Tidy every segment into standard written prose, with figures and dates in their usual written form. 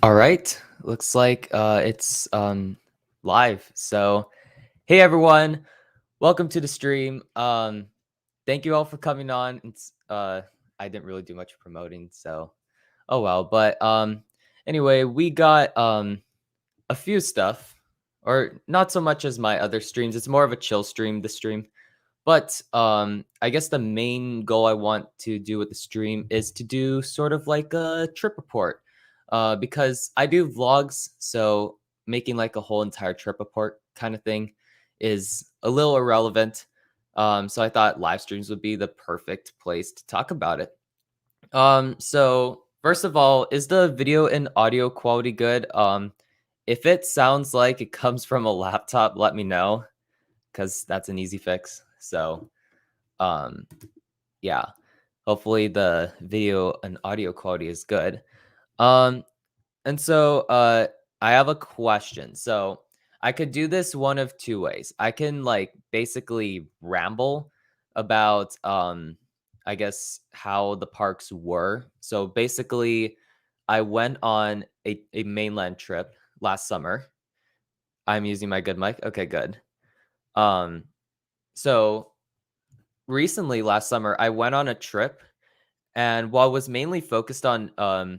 All right. Looks like it's live. So, hey everyone, welcome to the stream. Thank you all for coming on. I didn't really do much promoting, so oh well. But anyway, we got a few stuff, or not so much as my other streams. It's more of a chill stream. This stream. But I guess the main goal I want to do with the stream is to do sort of like a trip report, because I do vlogs, so making like a whole entire trip report kind of thing is a little irrelevant. So I thought live streams would be the perfect place to talk about it. So first of all, is the video and audio quality good? If it sounds like it comes from a laptop, let me know because that's an easy fix. So, um, yeah, hopefully the video and audio quality is good. Um, and so, I have a question. So, I could do this one of two ways. I can like basically ramble about, I guess how the parks were. So basically, I went on a mainland trip last summer. I'm using my good mic. Okay, good. Um, so recently last summer I went on a trip, and while it was mainly focused on a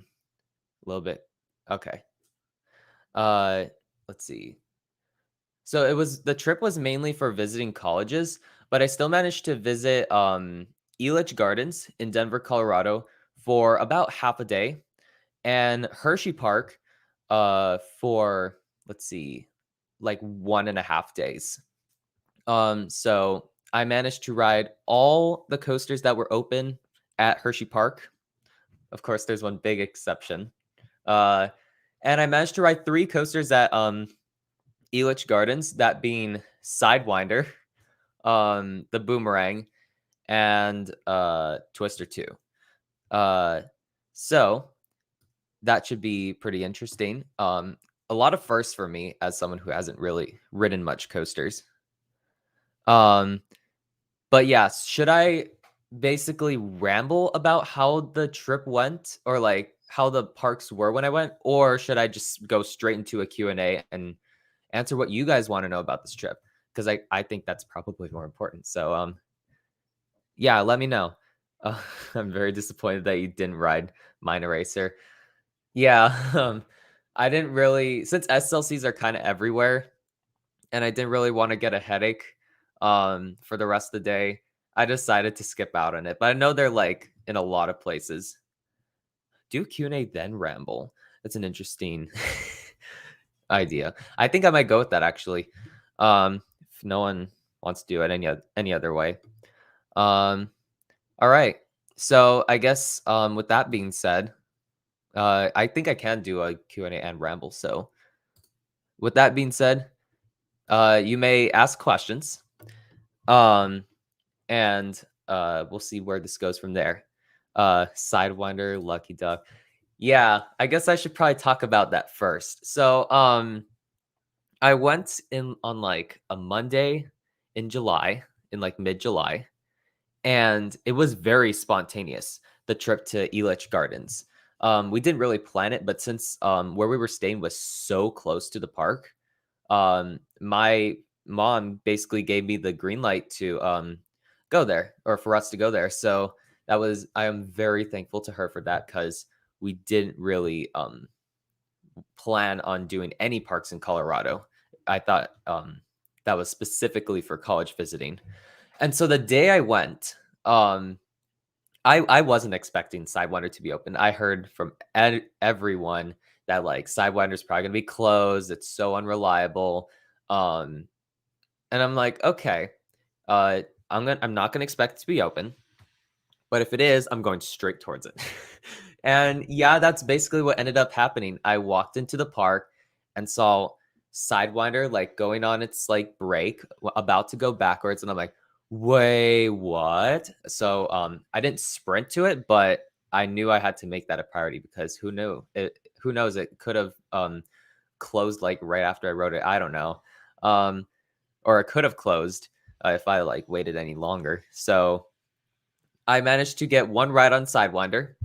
little bit, okay, uh let's see, so the trip was mainly for visiting colleges, but I still managed to visit Elitch Gardens in Denver, Colorado for about half a day, and Hershey Park for, let's see, like 1.5 days. So I managed to ride all the coasters that were open at Hershey Park. Of course, there's one big exception. Uh, and I managed to ride 3 coasters at Elitch Gardens, that being Sidewinder, the Boomerang, and Twister 2. Uh, so that should be pretty interesting. A lot of firsts for me as someone who hasn't really ridden much coasters. Um, But yeah, should I basically ramble about how the trip went, or like how the parks were when I went, or should I just go straight into a Q&A and answer what you guys want to know about this trip? Because I think that's probably more important. So yeah, let me know. Uh, I'm very disappointed that you didn't ride Mine Eraser. Yeah, I didn't really, since SLCs are kind of everywhere, and I didn't really want to get a headache for the rest of the day. I decided to skip out on it, but I know they're like in a lot of places. Do Q&A then ramble. That's an interesting idea. I think I might go with that actually. If no one wants to do it any other way. Um, all right. So I guess with that being said, I think I can do a Q&A and ramble. So with that being said, you may ask questions. Um, and we'll see where this goes from there. Sidewinder, Lucky Duck. Yeah, I guess I should probably talk about that first. So, I went in on like a Monday in July, in like mid-July, and it was very spontaneous, the trip to Elitch Gardens. We didn't really plan it, but since where we were staying was so close to the park, my mom basically gave me the green light to go there, or for us to go there. So I am very thankful to her for that, because we didn't really plan on doing any parks in Colorado. I thought that was specifically for college visiting. And so the day I went, I wasn't expecting Sidewinder to be open. I heard from everyone that like Sidewinder's probably gonna be closed. It's so unreliable. Um, and I'm like, okay, I'm not gonna expect it to be open, but if it is, I'm going straight towards it. And yeah, that's basically what ended up happening. I walked into the park and saw Sidewinder like going on its like break, about to go backwards, and I'm like, wait, what? So I didn't sprint to it, but I knew I had to make that a priority, because who knows, it could have closed like right after I wrote it. I don't know. Or it could have closed if I like waited any longer. So I managed to get one ride on Sidewinder,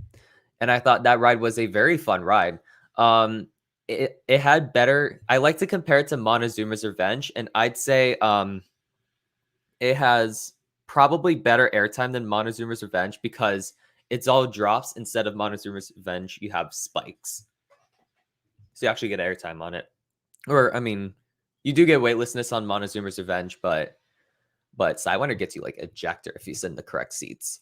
and I thought that ride was a very fun ride. Um, it had better. I like to compare it to Montezuma's Revenge, and I'd say it has probably better airtime than Montezuma's Revenge because it's all drops instead of Montezuma's Revenge. You have spikes, so you actually get airtime on it. Or I mean, you do get weightlessness on Montezuma's Revenge, but Sidewinder gets you like ejector if you sit in the correct seats.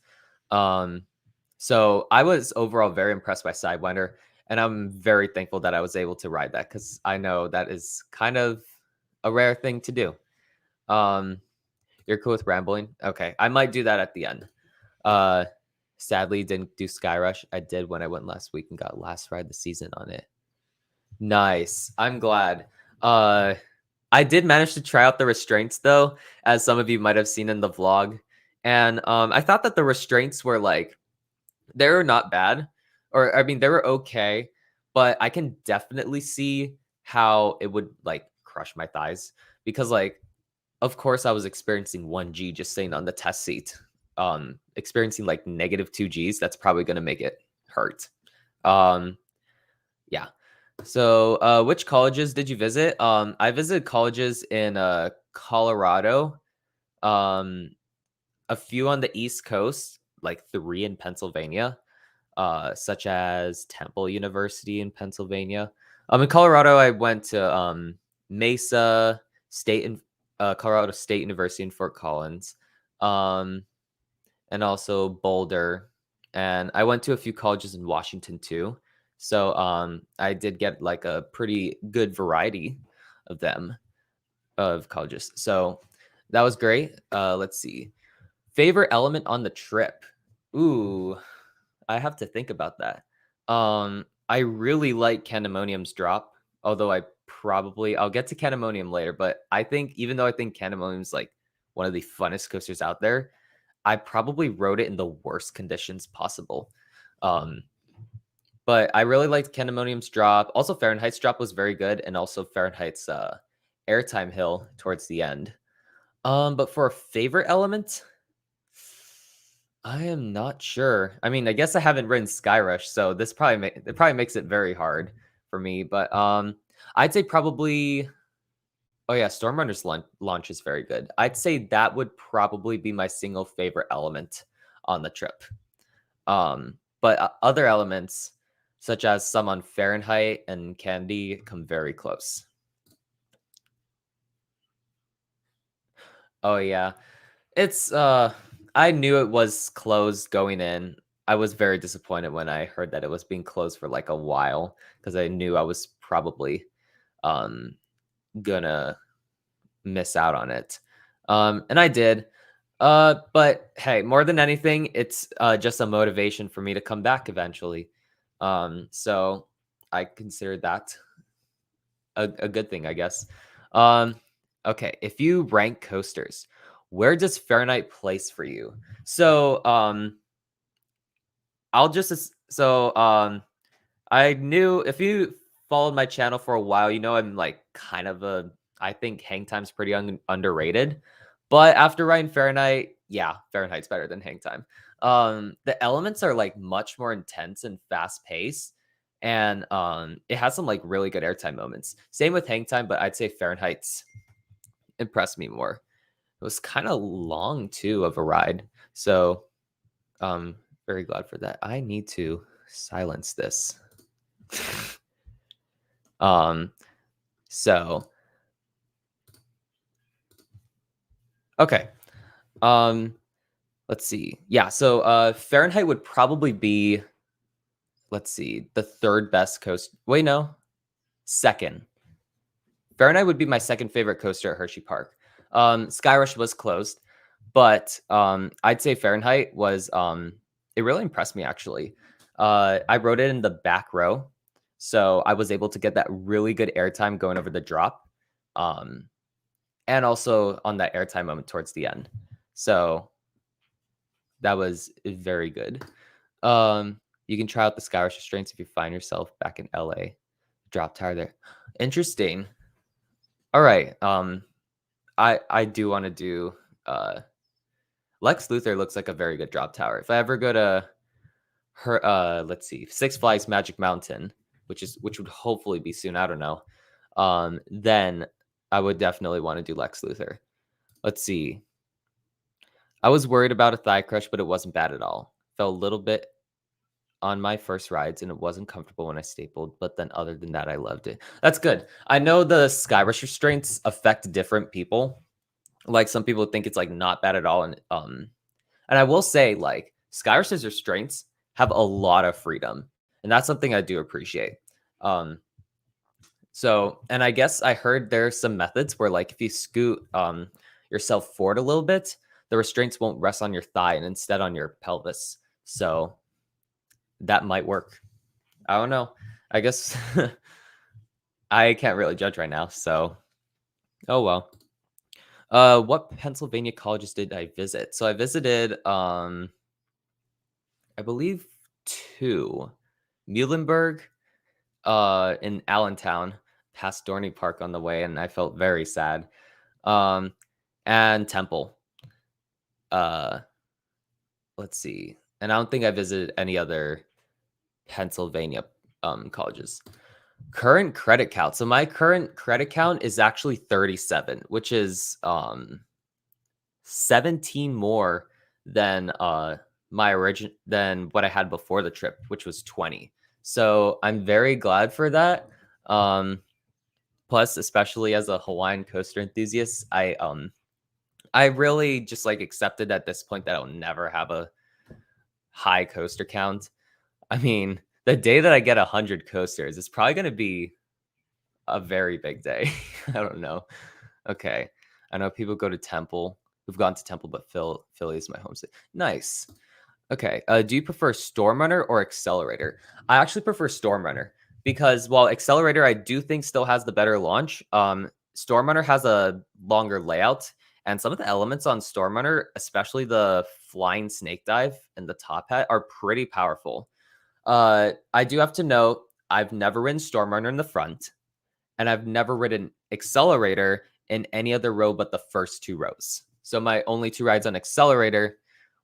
So I was overall very impressed by Sidewinder, and I'm very thankful that I was able to ride that because I know that is kind of a rare thing to do. You're cool with rambling? Okay, I might do that at the end. Sadly, didn't do Skyrush. I did when I went last week and got last ride of the season on it. Nice. I'm glad. I did manage to try out the restraints though, as some of you might have seen in the vlog. And I thought that the restraints were like, they were not bad. Or I mean, they were okay, but I can definitely see how it would like crush my thighs. Because like, of course I was experiencing 1G just sitting on the test seat. Experiencing like negative 2Gs, that's probably gonna make it hurt. Yeah. So, which colleges did you visit? I visited colleges in Colorado, um, a few on the East Coast, like 3 in Pennsylvania, such as Temple University in Pennsylvania. In Colorado, I went to Mesa State and Colorado State University in Fort Collins, and also Boulder, and I went to a few colleges in Washington too. So I did get like a pretty good variety of them of colleges. So that was great. Let's see. Favorite element on the trip. Ooh, I have to think about that. I really like Candemonium's drop, although I'll get to Candemonium later, but I think even though I think Candemonium's like one of the funnest coasters out there, I probably rode it in the worst conditions possible. But I really liked Candemonium's drop. Also, Fahrenheit's drop was very good, and also Fahrenheit's airtime hill towards the end. But for a favorite element, I am not sure. I mean, I guess I haven't ridden Skyrush, so this probably makes it very hard for me. But I'd say probably. Oh yeah, Stormrunner's launch is very good. I'd say that would probably be my single favorite element on the trip. But other elements, such as some on Fahrenheit and Candy, come very close. Oh yeah, it's I knew it was closed going in. I was very disappointed when I heard that it was being closed for like a while because I knew I was probably gonna miss out on it. And I did. But hey, more than anything, it's just a motivation for me to come back eventually. So I consider that a good thing, I guess. Okay, if you rank coasters, where does Fahrenheit place for you? So I'll just so I knew if you followed my channel for a while, you know I'm like kind of I think hang time's pretty underrated. But after riding Fahrenheit, yeah, Fahrenheit's better than hang time. The elements are like much more intense and fast paced, and it has some like really good airtime moments. Same with hang time, but I'd say Fahrenheit's impressed me more. It was kind of long too of a ride, so very glad for that. I need to silence this. So okay. Let's see. Yeah, so Fahrenheit would probably be, let's see, the third best coaster. Wait, no. Second. Fahrenheit would be my second favorite coaster at Hershey Park. Skyrush was closed, but I'd say Fahrenheit was it really impressed me actually. I rode it in the back row, so I was able to get that really good airtime going over the drop. And also on that airtime moment towards the end. So that was very good. You can try out the Skyrush restraints if you find yourself back in LA. Drop tower there. Interesting. All right. I do want to do Lex Luthor looks like a very good drop tower. If I ever go to let's see, Six Flags Magic Mountain, which would hopefully be soon. I don't know. Then I would definitely want to do Lex Luthor. Let's see. I was worried about a thigh crush, but it wasn't bad at all. Felt a little bit on my first rides, and it wasn't comfortable when I stapled. But then, other than that, I loved it. That's good. I know the Skyrush restraints affect different people. Like some people think it's like not bad at all, and I will say like Skyrush's restraints have a lot of freedom, and that's something I do appreciate. So, and I guess I heard there's some methods where like if you scoot yourself forward a little bit, the restraints won't rest on your thigh and instead on your pelvis. So that might work. I don't know. I guess I can't really judge right now. So, oh well. What Pennsylvania colleges did I visit? So I visited, I believe 2, Muhlenberg, in Allentown, past Dorney Park on the way, and I felt very sad. And Temple. Let's see. And I don't think I visited any other Pennsylvania colleges. Current credit count. So my current credit count is actually 37, which is 17 more than than what I had before the trip, which was 20. So I'm very glad for that. Plus, especially as a Hawaiian coaster enthusiast, I really just like accepted at this point that I'll never have a high coaster count. I mean, the day that I get 100 coasters is probably going to be a very big day. I don't know. Okay. I know people go to Temple. We've gone to Temple, but Philly is my home state. Nice. Okay. Do you prefer Storm Runner or Accelerator? I actually prefer Storm Runner because while Accelerator I do think still has the better launch, Storm Runner has a longer layout, and some of the elements on Storm Runner, especially the flying snake dive and the top hat, are pretty powerful. I do have to note I've never ridden Storm Runner in the front, and I've never ridden Accelerator in any other row but the first 2 rows. So my only 2 rides on Accelerator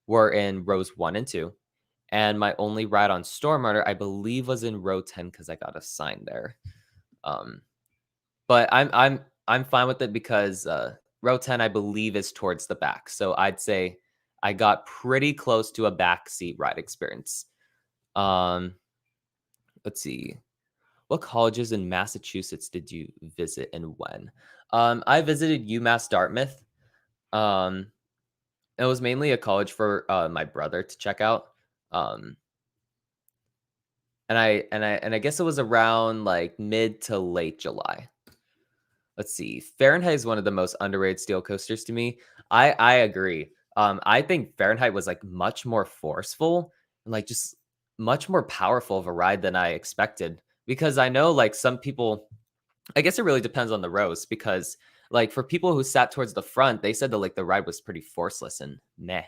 were in rows 1 and 2, and my only ride on Storm Runner, I believe, was in row 10 because I got a sign there. But I'm fine with it because row 10, I believe, is towards the back. So I'd say I got pretty close to a backseat ride experience. Let's see. What colleges in Massachusetts did you visit and when? I visited UMass Dartmouth. It was mainly a college for my brother to check out. And I guess it was around like mid to late July. Let's see. Fahrenheit is one of the most underrated steel coasters to me. I agree. I think Fahrenheit was like much more forceful and like just much more powerful of a ride than I expected. Because I know like some people, I guess it really depends on the rows. Because like for people who sat towards the front, they said that like the ride was pretty forceless and meh.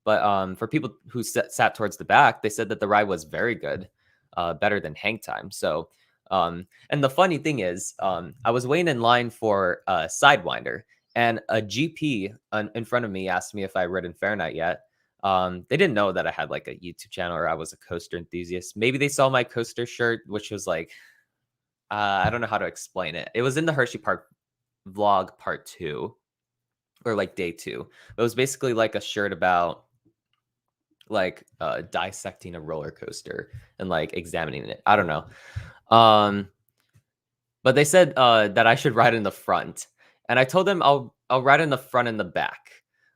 But for people who sat towards the back, they said that the ride was very good, better than hang time. So. And the funny thing is, I was waiting in line for a Sidewinder, and a GP in front of me asked me if I read in Fahrenheit yet. They didn't know that I had like a YouTube channel or I was a coaster enthusiast. Maybe they saw my coaster shirt, which was like, I don't know how to explain it. It was in the Hershey Park vlog part 2 or like day 2. It was basically like a shirt about like dissecting a roller coaster and like examining it. I don't know. But they said that I should ride in the front, and I told them I'll ride in the front and the back,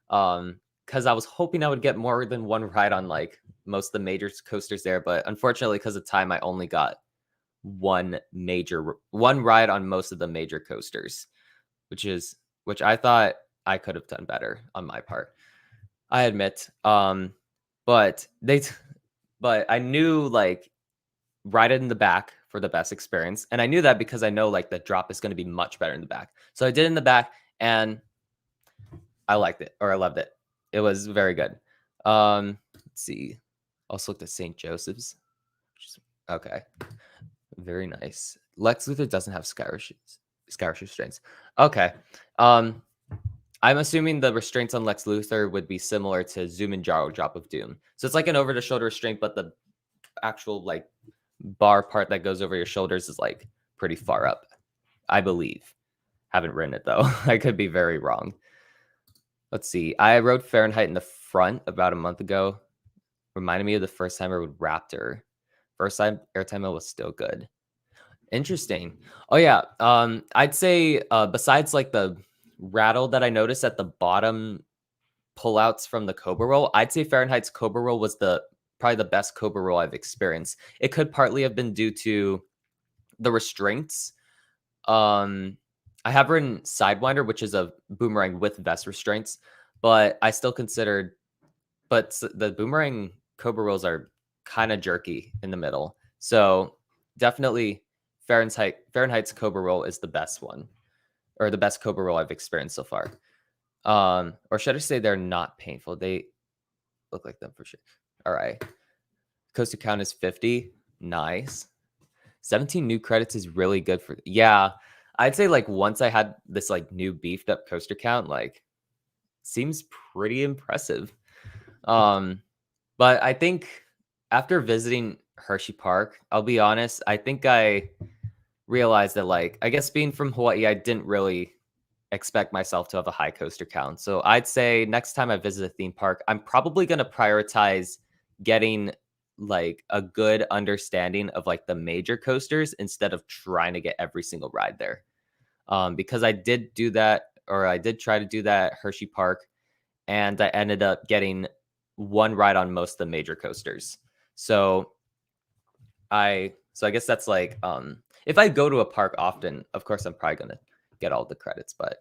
because I was hoping I would get more than one ride on like most of the major coasters there. But unfortunately, because of time, I only got one ride on most of the major coasters, which I thought I could have done better on my part. I admit, but I knew like ride it in the back for the best experience. And I knew that because I know like the drop is going to be much better in the back. So I did in the back and I liked it, or I loved it. It was very good. Let's see. Also looked at St. Joseph's. Okay. Very nice. Lex Luthor doesn't have Skyrush restraints. Okay. I'm assuming the restraints on Lex Luthor would be similar to Zoom and Jaro Drop of Doom. So it's like an over the shoulder restraint, but the actual like bar part that goes over your shoulders is like pretty far up, I believe. Haven't written it though. I could be very wrong. Let's see. I rode Fahrenheit in the front about a month ago. Reminded me of the first time I rode Raptor. First time airtime was still good. Interesting. Oh yeah. I'd say besides like the rattle that I noticed at the bottom pullouts from the Cobra roll, I'd say Fahrenheit's Cobra roll was probably the best Cobra roll I've experienced. It could partly have been due to the restraints. I have ridden Sidewinder, which is a boomerang with vest restraints, but I still considered, the boomerang Cobra rolls are kind of jerky in the middle. So definitely Fahrenheit's Cobra roll is the best one, or the best Cobra roll I've experienced so far. Or should I say they're not painful? They look like them for sure. All right. Coaster count is 50. Nice. 17 new credits is really good for, yeah. I'd say like once I had this like new beefed up coaster count, like seems pretty impressive. But I think after visiting Hershey Park, I'll be honest, I think I realized that, like, I guess being from Hawaii, I didn't really expect myself to have a high coaster count. So I'd say next time I visit a theme park, I'm probably going to prioritize getting like a good understanding of like the major coasters instead of trying to get every single ride there. Because I did do that, or I did try to do that at Hershey Park, and I ended up getting one ride on most of the major coasters. So I guess that's like, if I go to a park often, of course I'm probably gonna get all the credits, but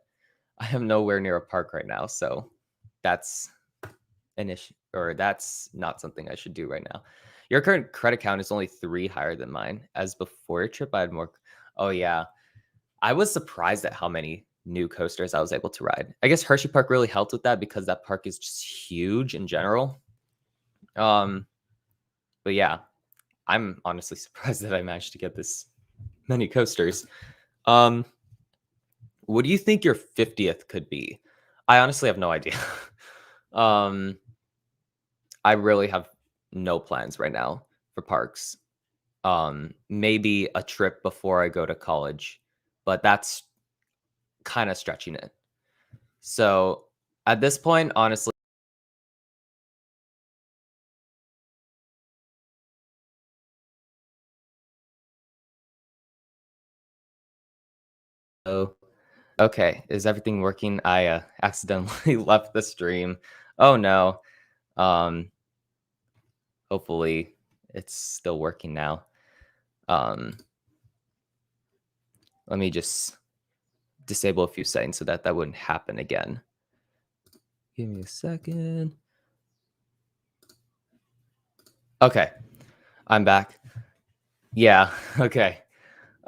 I am nowhere near a park right now, so that's an issue, or that's not something I should do right now. Your current credit count is only 3 higher than mine. As before your trip, I had more. Oh yeah, I was surprised at how many new coasters I was able to ride. I guess Hershey Park really helped with that because that park is just huge in general. But yeah, I'm honestly surprised that I managed to get this many coasters. What do you think your 50th could be? I honestly have no idea. um, I really have no plans right now for parks. Maybe a trip before I go to college, but that's kind of stretching it. So at this point, honestly, oh, okay. Is everything working? I accidentally left the stream. Oh no. Um, Hopefully it's still working now. Let me just disable a few settings so that that wouldn't happen again. Give me a second. Okay, I'm back. Yeah, okay.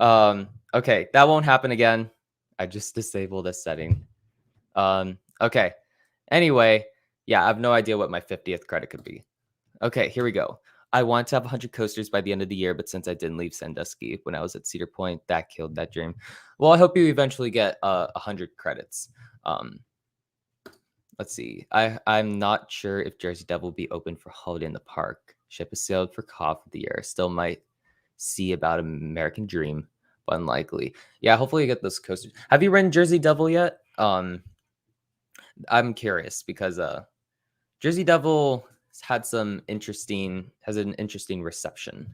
Okay, that won't happen again. I just disabled a setting. Okay. Anyway, yeah, I have no idea what my 50th credit could be. Okay, here we go. I want to have 100 coasters by the end of the year, but since I didn't leave Sandusky when I was at Cedar Point, that killed that dream. Well, I hope you eventually get 100 credits. Let's see. I'm not sure if Jersey Devil will be open for holiday in the park. Ship has sailed for Cough of the year. Still might see about American Dream, but unlikely. Yeah, hopefully you get those coasters. Have you ridden Jersey Devil yet? I'm curious because Jersey Devil has an interesting reception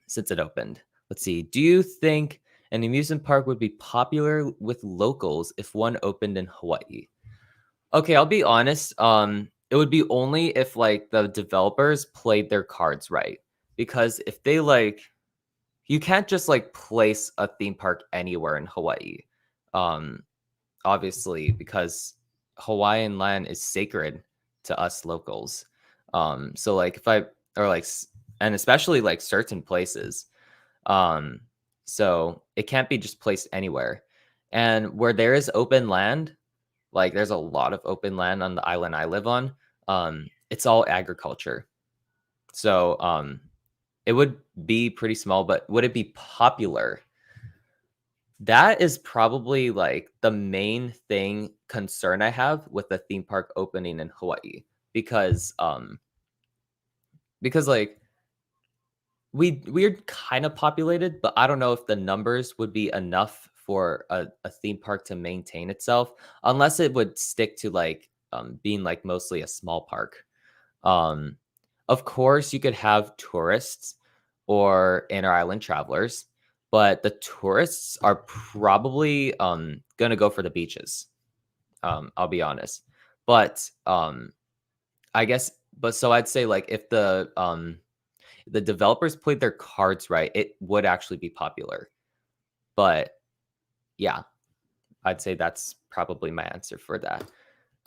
since it opened. Let's see. Do you think an amusement park would be popular with locals if one opened in Hawaii? Okay, I'll be honest. It would be only if like the developers played their cards right. Because if they like, you can't just like place a theme park anywhere in Hawaii. Obviously, because Hawaiian land is sacred to us locals. So like if I, or like, and especially like certain places. So it can't be just placed anywhere. And where there is open land, like there's a lot of open land on the island I live on. It's all agriculture. So it would be pretty small, but would it be popular? That is probably like the main concern I have with the theme park opening in Hawaii because like we're kind of populated, but I don't know if the numbers would be enough for a theme park to maintain itself, unless it would stick to like being like mostly a small park. Um, of course, you could have tourists or inner island travelers, but the tourists are probably gonna go for the beaches. I'll be honest, but I guess, but so I'd say like if the developers played their cards right, it would actually be popular. But yeah, I'd say that's probably my answer for that.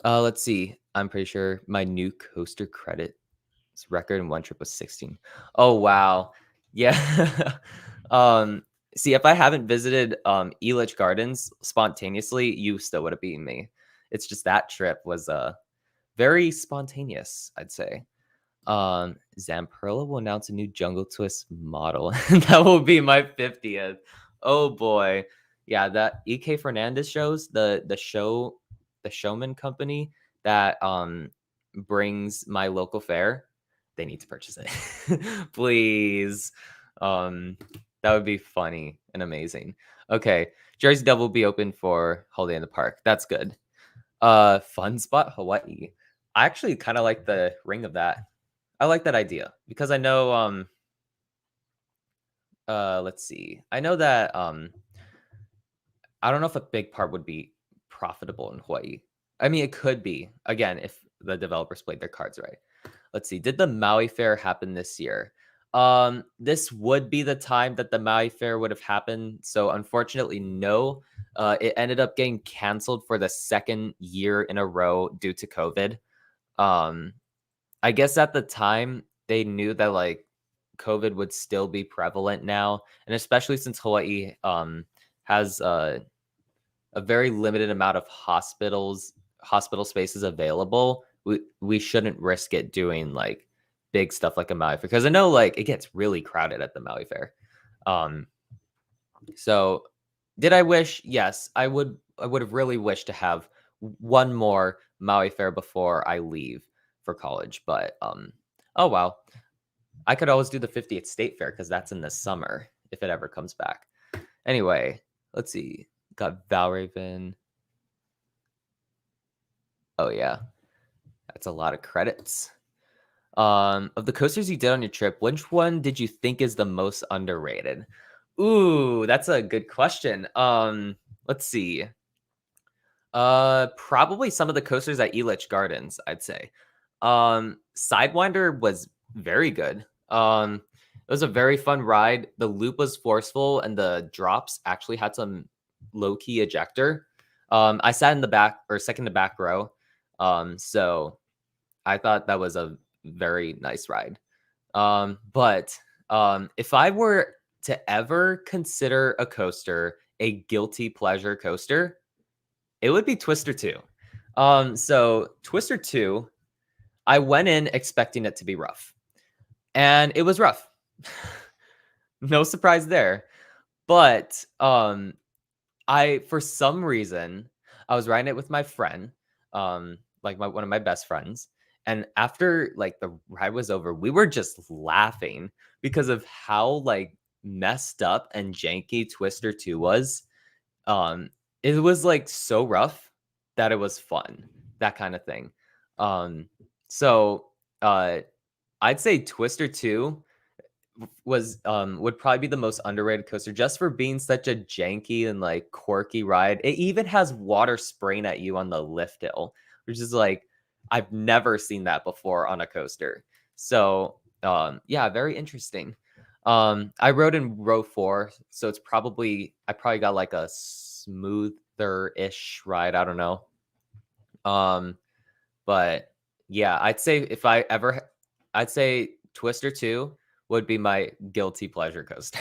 Let's see. I'm pretty sure my new coaster credit record in one trip was 16. Oh wow. Yeah. um See, if I haven't visited Elitch Gardens spontaneously, you still would have beaten me. It's just that trip was very spontaneous, I'd say. Zamperla will announce a new Jungle Twist model. That will be my 50th. Oh boy. Yeah, that EK Fernandez shows the showman company that brings my local fair. They need to purchase it. Please. That would be funny and amazing. Okay. Jersey Devil will be open for Holiday in the Park. That's good. Fun spot, Hawaii. I actually kind of like the ring of that. I like that idea because I know let's see. I know that I don't know if a big part would be profitable in Hawaii. I mean, it could be, again, if the developers played their cards right. Let's see. Did the Maui Fair happen this year? This would be the time that the Maui Fair would have happened. So unfortunately, no. It ended up getting canceled for the second year in a row due to COVID. Um, I guess at the time they knew that like COVID would still be prevalent now, and especially since Hawaii has a very limited amount of hospital spaces available. We shouldn't risk it doing like big stuff like a Maui Fair because I know like it gets really crowded at the Maui Fair. Um, so did I wish? Yes, I would. I would have really wished to have one more Maui Fair before I leave for college, but oh wow, I could always do the 50th State Fair because that's in the summer if it ever comes back. Anyway, let's see. Got Valraven. Oh yeah, that's a lot of credits. Of the coasters you did on your trip, which one did you think is the most underrated? Ooh, that's a good question. Let's see. Probably some of the coasters at Elitch Gardens, I'd say. Sidewinder was very good. It was a very fun ride. The loop was forceful, and the drops actually had some low key ejector. I sat in the back or second to back row. So I thought that was a very nice ride. But if I were to ever consider a coaster a guilty pleasure coaster, it would be Twister 2. So Twister 2, I went in expecting it to be rough. And it was rough. No surprise there. But I for some reason I was riding it with my friend, like one of my best friends. And after like the ride was over, we were just laughing because of how like messed up and janky Twister 2 was. It was like so rough that it was fun, that kind of thing. So I'd say Twister 2 was would probably be the most underrated coaster just for being such a janky and like quirky ride. It even has water spraying at you on the lift hill, which is like I've never seen that before on a coaster. So yeah, very interesting. I rode in row 4, so it's probably I probably got like a smoother-ish ride. I don't know. But yeah, I'd say if I ever I'd say Twister 2 would be my guilty pleasure coaster.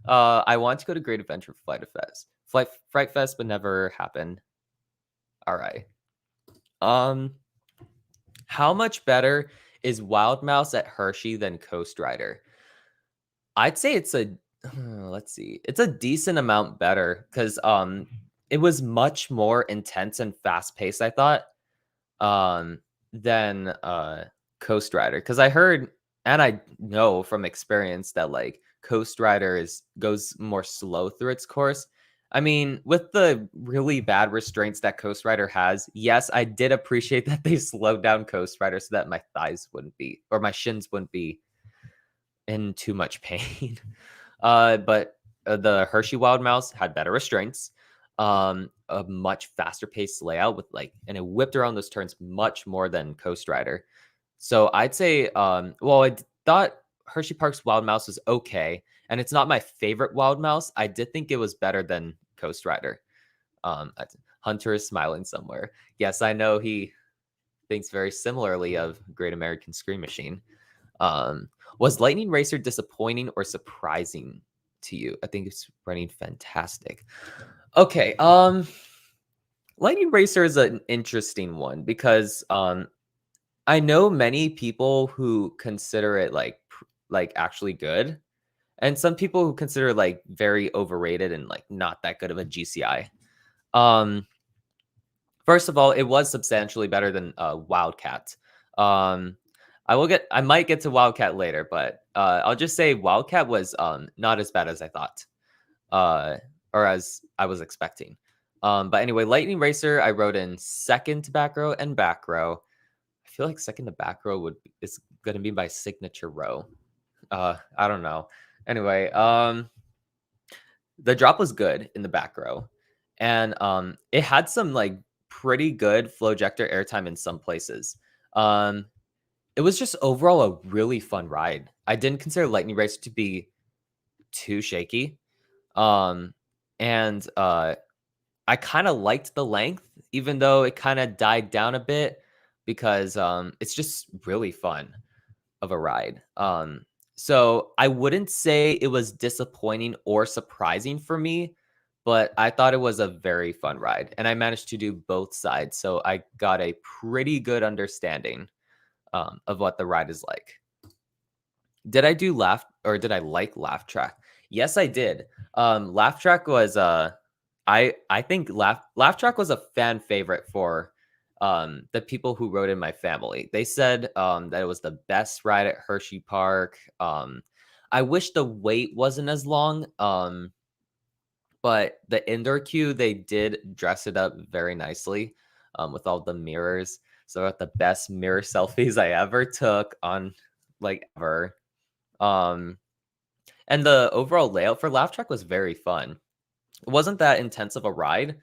I want to go to Great Adventure Fright Fest, but never happened. All right. How much better is Wild Mouse at Hershey than Coast Rider? I'd say it's a let's see. It's a decent amount better because it was much more intense and fast paced, I thought, than Coast Rider. Because I heard and I know from experience that like Coast Rider goes more slow through its course. I mean, with the really bad restraints that Coast Rider has, yes, I did appreciate that they slowed down Coast Rider so that my thighs wouldn't be, or my shins wouldn't be in too much pain. But the Hershey Wild Mouse had better restraints, a much faster paced layout with like, and it whipped around those turns much more than Coast Rider. So I'd say, well, thought Hershey Park's Wild Mouse was okay, and it's not my favorite Wild Mouse. I did think it was better than Coast Rider. Hunter is smiling somewhere. Yes, I know he thinks very similarly of Great American Scream Machine. Um, was Lightning Racer disappointing or surprising to you? I think it's running fantastic. Okay, Lightning Racer is an interesting one because I know many people who consider it like actually good, and some people who consider it like very overrated and like not that good of a GCI. Um, First of all, it was substantially better than Wildcat. Um, I might get to Wildcat later, but I'll just say Wildcat was not as bad as I thought, uh, or as I was expecting. But anyway, Lightning Racer, I wrote in second to back row and back row. I feel like second to back row is going to be my signature row. I don't know. Anyway, the drop was good in the back row, and it had some like pretty good flow ejector airtime in some places. Um, it was just overall a really fun ride. I didn't consider Lightning Racer to be too shaky, um, and I kind of liked the length, even though it kind of died down a bit because it's just really fun of a ride. So I wouldn't say it was disappointing or surprising for me, but I thought it was a very fun ride, and I managed to do both sides, so I got a pretty good understanding of what the ride is like. Did I do laugh or did I like Laugh Track? Yes, I did. Laugh Track was I think Laugh Track was a fan favorite for the people who rode in my family. They said that it was the best ride at Hershey Park. I wish the wait wasn't as long. But the indoor queue, they did dress it up very nicely with all the mirrors. So I got the best mirror selfies I ever took on like ever. Um, and the overall layout for Laugh Track was very fun. It wasn't that intense of a ride,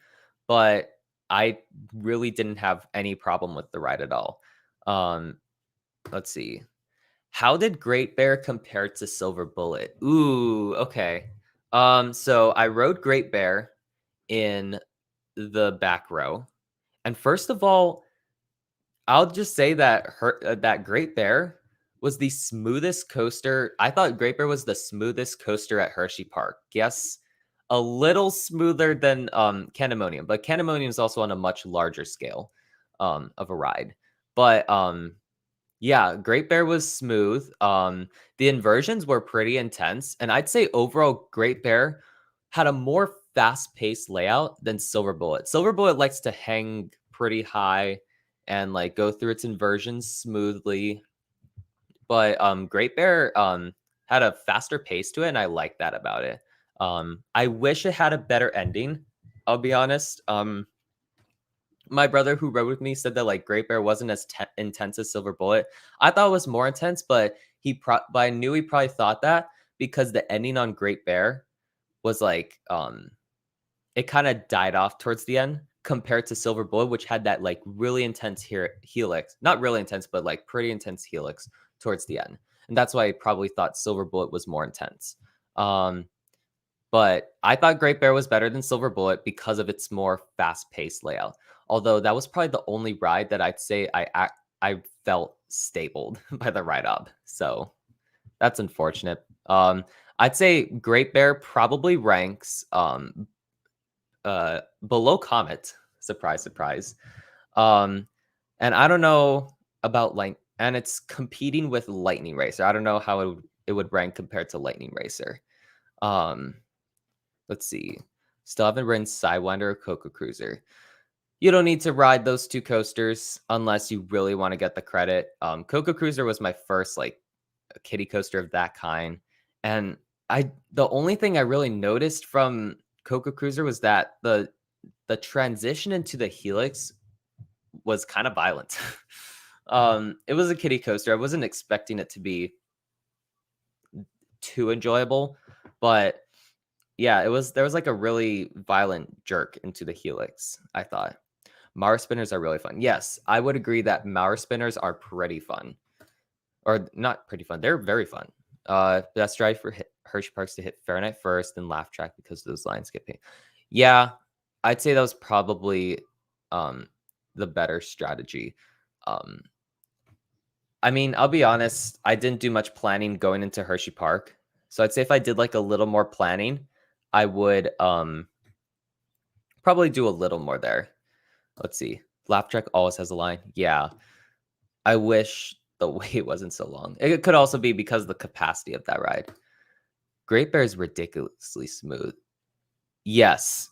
but I really didn't have any problem with the ride at all. Um, let's see. How did Great Bear compare to Silver Bullet? Ooh, okay. So I rode Great Bear in the back row. And first of all, I'll just say that that Great Bear was the smoothest coaster. I thought Great Bear was the smoothest coaster at Hershey Park. Yes, a little smoother than Candemonium, but Candemonium is also on a much larger scale of a ride. But yeah, Great Bear was smooth. The inversions were pretty intense, and I'd say overall Great Bear had a more fast-paced layout than Silver Bullet. Silver Bullet likes to hang pretty high and like go through its inversions smoothly, but Great Bear had a faster pace to it, and I like that about it. I wish it had a better ending. I'll be honest. My brother who rode with me said that like Great Bear wasn't as intense as Silver Bullet. I thought it was more intense, but but I knew he probably thought that because the ending on Great Bear was like it kind of died off towards the end compared to Silver Bullet, which had that like really intense helix, not really intense, but like pretty intense helix towards the end, and that's why I probably thought Silver Bullet was more intense. But I thought Great Bear was better than Silver Bullet because of its more fast-paced layout. Although that was probably the only ride that I'd say I felt stabled by the ride up. So that's unfortunate. I'd say Great Bear probably ranks below Comet. Surprise, surprise. And I don't know about and it's competing with Lightning Racer. I don't know how it would rank compared to Lightning Racer. Let's see. Still haven't ridden Sidewinder or Coco Cruiser. You don't need to ride those two coasters unless you really want to get the credit. Coco Cruiser was my first like a kiddie coaster of that kind. And the only thing I really noticed from Coco Cruiser was that the transition into the Helix was kind of violent. It was a kiddie coaster. I wasn't expecting it to be too enjoyable, but yeah, there was like a really violent jerk into the Helix, I thought. Mauer spinners are really fun. Yes, I would agree that Mauer spinners are pretty fun. Or not pretty fun. They're very fun. Best drive for Hershey Parks to hit Fahrenheit first, then laugh track because of those line skipping. Yeah, I'd say that was probably the better strategy. I mean, I'll be honest, I didn't do much planning going into Hershey Park. So I'd say if I did like a little more planning, I would probably do a little more there. Let's see. Laugh track always has a line. Yeah. I wish the wait wasn't so long. It could also be because of the capacity of that ride. Great Bear is ridiculously smooth. Yes.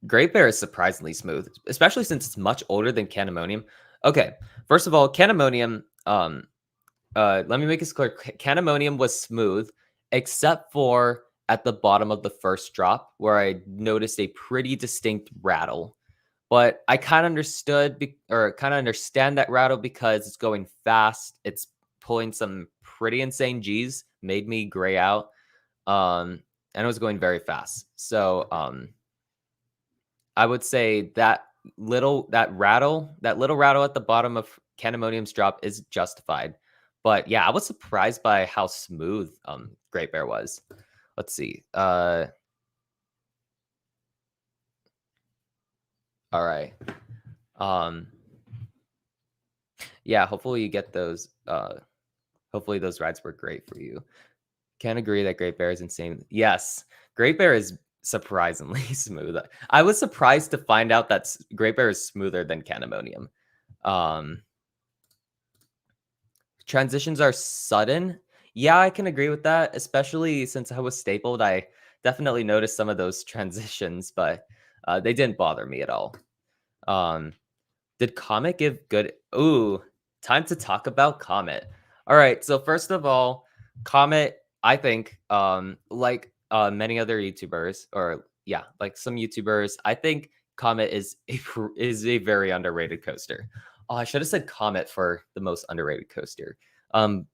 Great Bear is surprisingly smooth, especially since it's much older than Canimonium. Okay. First of all, Canimonium, let me make this clear. Canimonium was smooth, except for at the bottom of the first drop, where I noticed a pretty distinct rattle. But I kind of understand that rattle because it's going fast. It's pulling some pretty insane G's, made me gray out. And it was going very fast. So I would say that little rattle at the bottom of Canimonium's drop is justified. But yeah, I was surprised by how smooth Great Bear was. Let's see. All right. Yeah, hopefully you get those. Hopefully those rides were great for you. Can't agree that Great Bear is insane. Yes, Great Bear is surprisingly smooth. I was surprised to find out that Great Bear is smoother than Canimonium. Transitions are sudden. Yeah, I can agree with that, especially since I was stapled. I definitely noticed some of those transitions, but they didn't bother me at all. Did Comet give good? Ooh, time to talk about Comet. All right, so first of all, Comet, I think, like many other YouTubers, or yeah, like some YouTubers, I think Comet is a very underrated coaster. Oh, I should have said Comet for the most underrated coaster.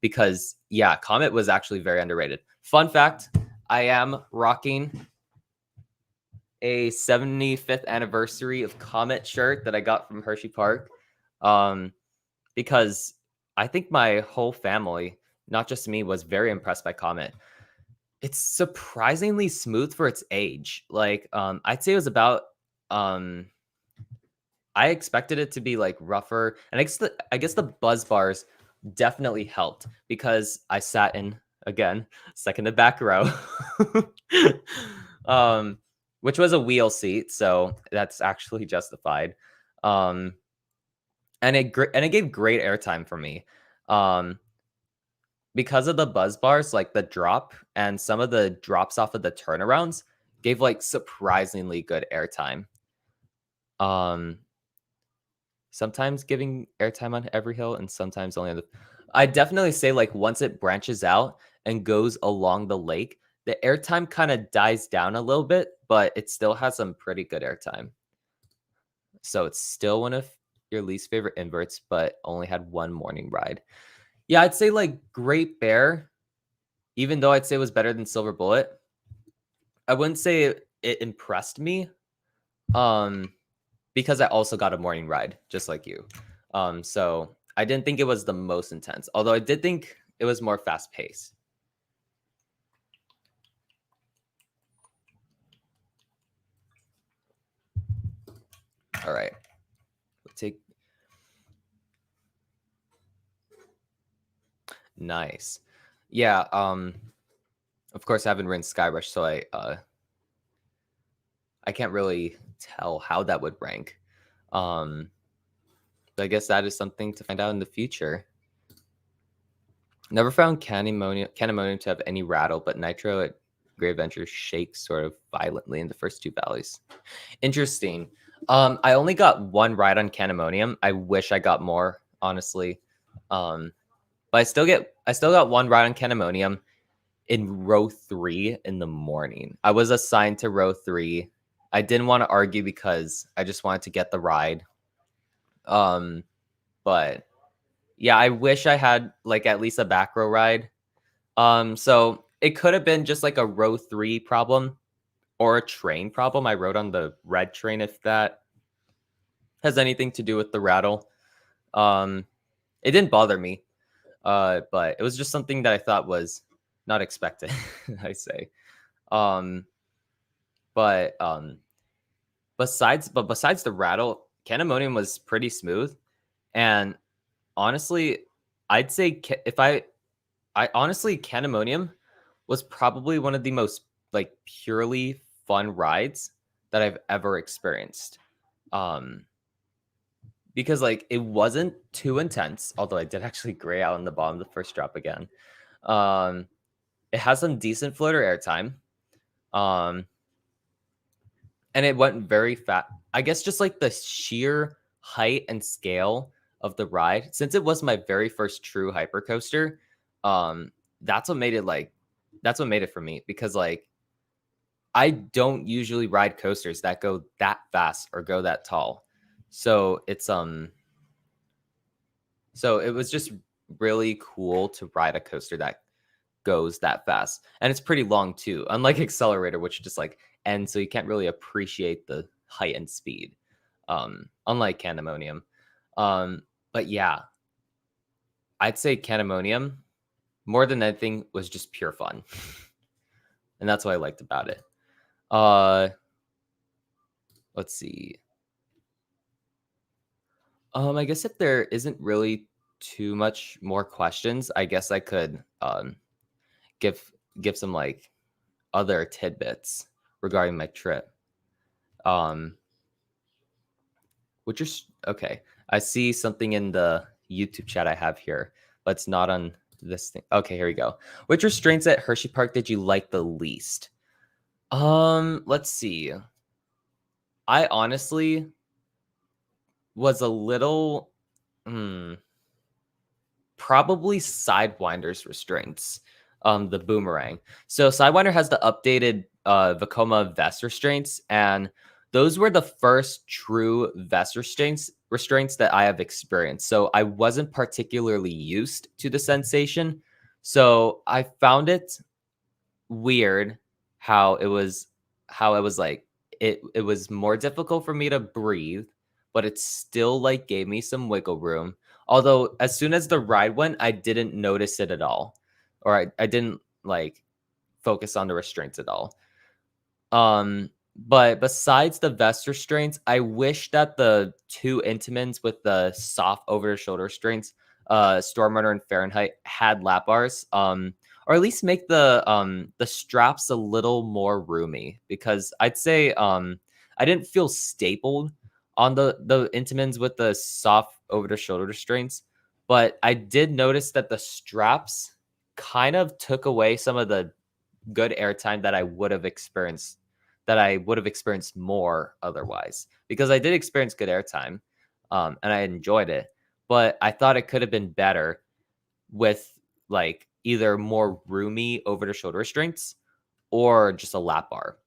Because yeah, Comet was actually very underrated. Fun fact, I am rocking a 75th anniversary of Comet shirt that I got from Hershey Park. Because I think my whole family, not just me, was very impressed by Comet. It's surprisingly smooth for its age. Like, I'd say it was about I expected it to be like rougher, and I guess the buzz bars definitely helped because I sat in again second to back row, which was a wheel seat, so that's actually justified. And it gave great airtime for me, because of the buzz bars, like the drop and some of the drops off of the turnarounds gave like surprisingly good airtime. Sometimes giving airtime on every hill and sometimes only on the. I definitely say like once it branches out and goes along the lake, the airtime kind of dies down a little bit, but it still has some pretty good airtime. So it's still one of your least favorite inverts, but only had one morning ride. Yeah, I'd say like Great Bear, even though I'd say it was better than Silver Bullet, I wouldn't say it impressed me. Because I also got a morning ride, just like you. So I didn't think it was the most intense, although I did think it was more fast paced. All right. Let's take. Nice. Yeah. Of course I haven't ridden Skyrush, so I can't really tell how that would rank. But I guess that is something to find out in the future. Never found Canimonium to have any rattle, but Nitro at Great Adventure shakes sort of violently in the first two valleys. Interesting. I only got one ride on Canimonium. I wish I got more, honestly. But I still got one ride on Candemonium in row 3 in the morning. I was assigned to row 3. I didn't want to argue because I just wanted to get the ride. But yeah, I wish I had like at least a back row ride. So it could have been just like a row 3 problem or a train problem. I rode on the red train if that has anything to do with the rattle. It didn't bother me. But it was just something that I thought was not expected, I say. Um, but besides the rattle, Candemonium was pretty smooth. And honestly, I'd say I honestly Candemonium was probably one of the most like purely fun rides that I've ever experienced. Um, because like it wasn't too intense, although I did actually gray out on the bottom of the first drop again. Um, it has some decent floater airtime. Um, and it went very fast. I guess just like the sheer height and scale of the ride, since it was my very first true hypercoaster, um, that's what made it like that's what made it for me because like I don't usually ride coasters that go that fast or go that tall. So so it was just really cool to ride a coaster that goes that fast. And it's pretty long too, unlike Accelerator, which just like ends, so you can't really appreciate the height and speed. Unlike Candemonium. But yeah, I'd say Candemonium, more than anything, was just pure fun. And that's what I liked about it. Let's see. I guess if there isn't really too much more questions, I guess I could give some like other tidbits regarding my trip. Which is okay. I see something in the YouTube chat I have here, but it's not on this thing. Okay, here we go. Which restraints at Hershey Park did you like the least? Let's see. I honestly was a little probably Sidewinder's restraints. The boomerang. So Sidewinder has the updated Vekoma vest restraints, and those were the first true vest restraints that I have experienced. So I wasn't particularly used to the sensation. So I found it weird how it was like it was more difficult for me to breathe, but it still like gave me some wiggle room. Although as soon as the ride went, I didn't notice it at all. Or I didn't like focus on the restraints at all. But besides the vest restraints, I wish that the two Intamins with the soft over the shoulder restraints, Storm Runner and Fahrenheit, had lap bars. Or at least make the straps a little more roomy, because I'd say I didn't feel stapled on the Intamins with the soft over the shoulder restraints, but I did notice that the straps kind of took away some of the good airtime that I would have experienced more otherwise, because I did experience good airtime, and I enjoyed it, but I thought it could have been better with like either more roomy over the shoulder restraints or just a lap bar.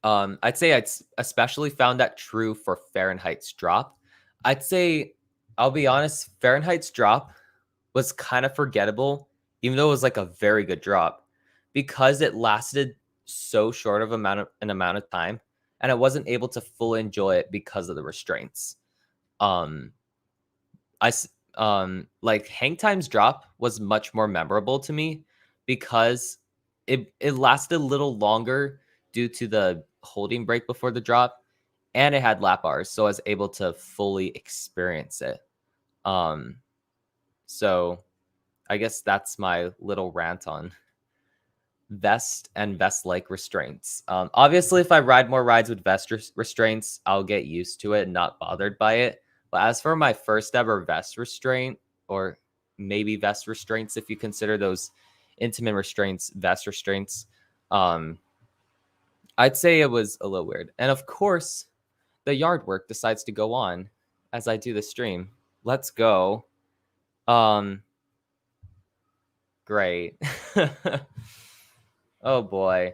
I'd say I'd especially found that true for Fahrenheit's drop. I'd say, I'll be honest, Fahrenheit's drop was kind of forgettable, even though it was like a very good drop, because it lasted so short of an amount of time, and I wasn't able to fully enjoy it because of the restraints. Um, like Hang Time's drop was much more memorable to me because it lasted a little longer due to the holding break before the drop, and it had lap bars, so I was able to fully experience it. So I guess that's my little rant on vest and vest-like restraints. Obviously, if I ride more rides with vest restraints, I'll get used to it and not bothered by it. But as for my first ever vest restraint, or maybe vest restraints, if you consider those Intamin restraints vest restraints, I'd say it was a little weird. And of course, the yard work decides to go on as I do the stream. Let's go. Um, Great. Oh boy.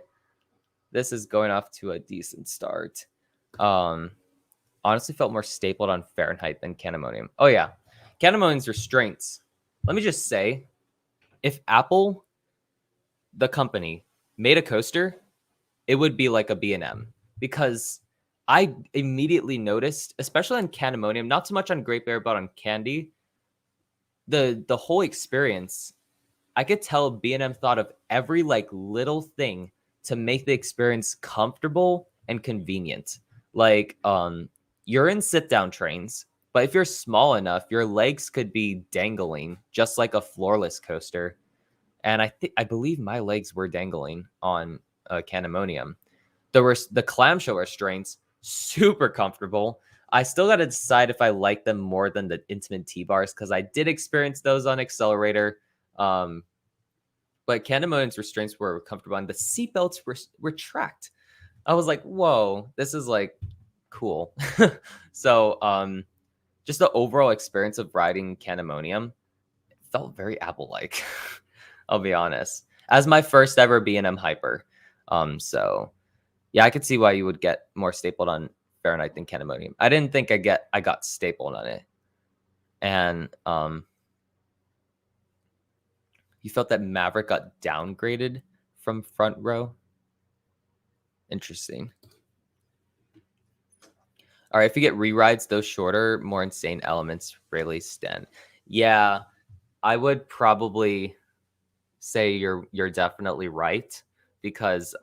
This is going off to a decent start. Honestly felt more stapled on Fahrenheit than Candemonium. Oh yeah. Candemonium's restraints. Let me just say, if Apple, the company, made a coaster, it would be like a B&M, because I immediately noticed, especially on Candemonium, not so much on Great Bear, but on Candy, the whole experience, I could tell B&M thought of every like little thing to make the experience comfortable and convenient. Like you're in sit down trains, but if you're small enough, your legs could be dangling just like a floorless coaster. And I believe my legs were dangling on Candemonium. The clamshell restraints, super comfortable. I still got to decide if I like them more than the Intimate T-bars, because I did experience those on Accelerator. But Candemonium's restraints were comfortable, and the seatbelts retract. I was like, whoa, this is like cool. So just the overall experience of riding Candemonium felt very Apple-like. I'll be honest. As my first ever B&M hyper. So yeah, I could see why you would get more stapled on Fahrenheit than Candemonium. I didn't think I got stapled on it. And you felt that Maverick got downgraded from front row. Interesting. All right, if you get rerides, those shorter, more insane elements really stand. Yeah, I would probably say you're definitely right, because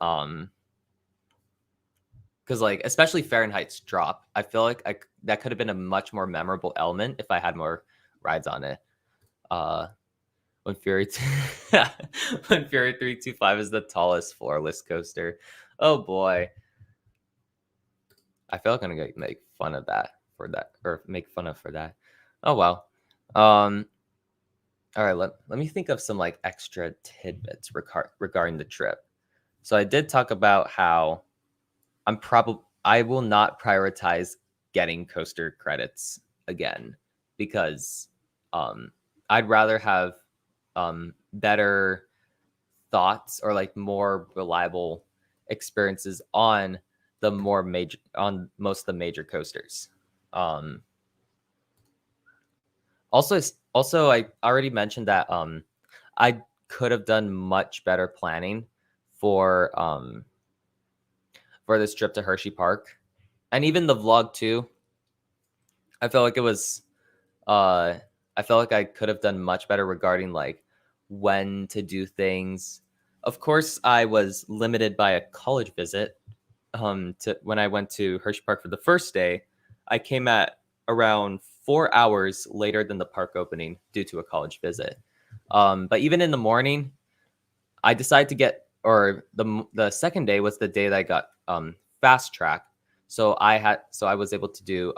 like especially Fahrenheit's drop, I feel like that could have been a much more memorable element if I had more rides on it. When Fury when Fury 325 is the tallest floorless coaster. Oh boy. I feel like I'm gonna make fun of that for that, or make fun of for that. Oh well. All right, let me think of some like extra tidbits regarding the trip. So I did talk about how I will not prioritize getting coaster credits again, because I'd rather have better thoughts or like more reliable experiences on most of the major coasters. Also, I already mentioned that I could have done much better planning for this trip to Hershey Park, and even the vlog too. I felt like it was I felt like I could have done much better regarding like when to do things. Of course, I was limited by a college visit. To when I went to Hershey Park for the first day, I came at around 4 hours later than the park opening due to a college visit. But even in the morning, I decided to get, or the second day was the day that I got fast track. So I was able to do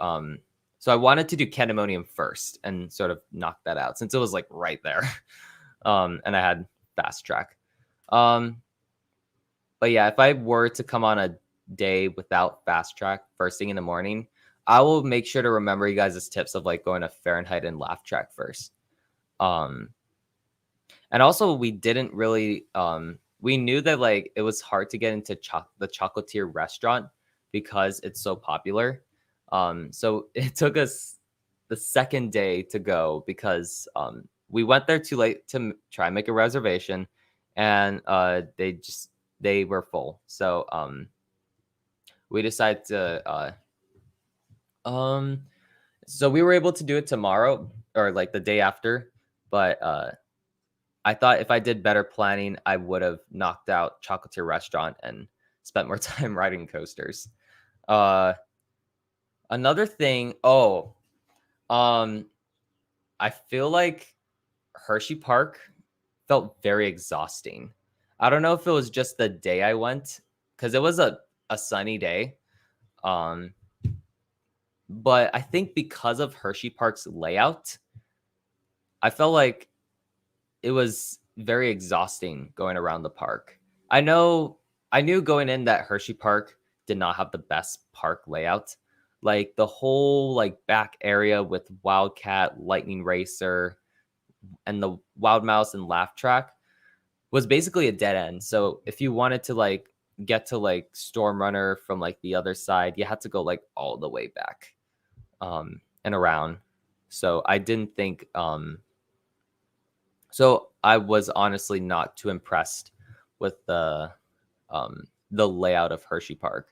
so I wanted to do Candemonium first and sort of knock that out since it was like right there. And I had fast track. But yeah, if I were to come on a day without fast track first thing in the morning, I will make sure to remember you guys' tips of like going to Fahrenheit and laugh track first. And also we didn't really we knew that like it was hard to get into the Chocolatier restaurant because it's so popular. So it took us the second day to go because we went there too late to try and make a reservation, and they were full. So we decided to so we were able to do it tomorrow or like the day after, but I thought if I did better planning, I would have knocked out Chocolatier Restaurant and spent more time riding coasters. Another thing, I feel like Hershey Park felt very exhausting. I don't know if it was just the day I went, because it was a sunny day. But I think because of Hershey Park's layout, I felt like it was very exhausting going around the park. I knew going in that Hershey Park did not have the best park layout. Like the whole like back area with Wildcat, Lightning Racer, and the Wild Mouse and Laugh Track was basically a dead end. So if you wanted to like get to like Storm Runner from like the other side, you had to go like all the way back and around. So I didn't think so I was honestly not too impressed with the layout of Hershey Park.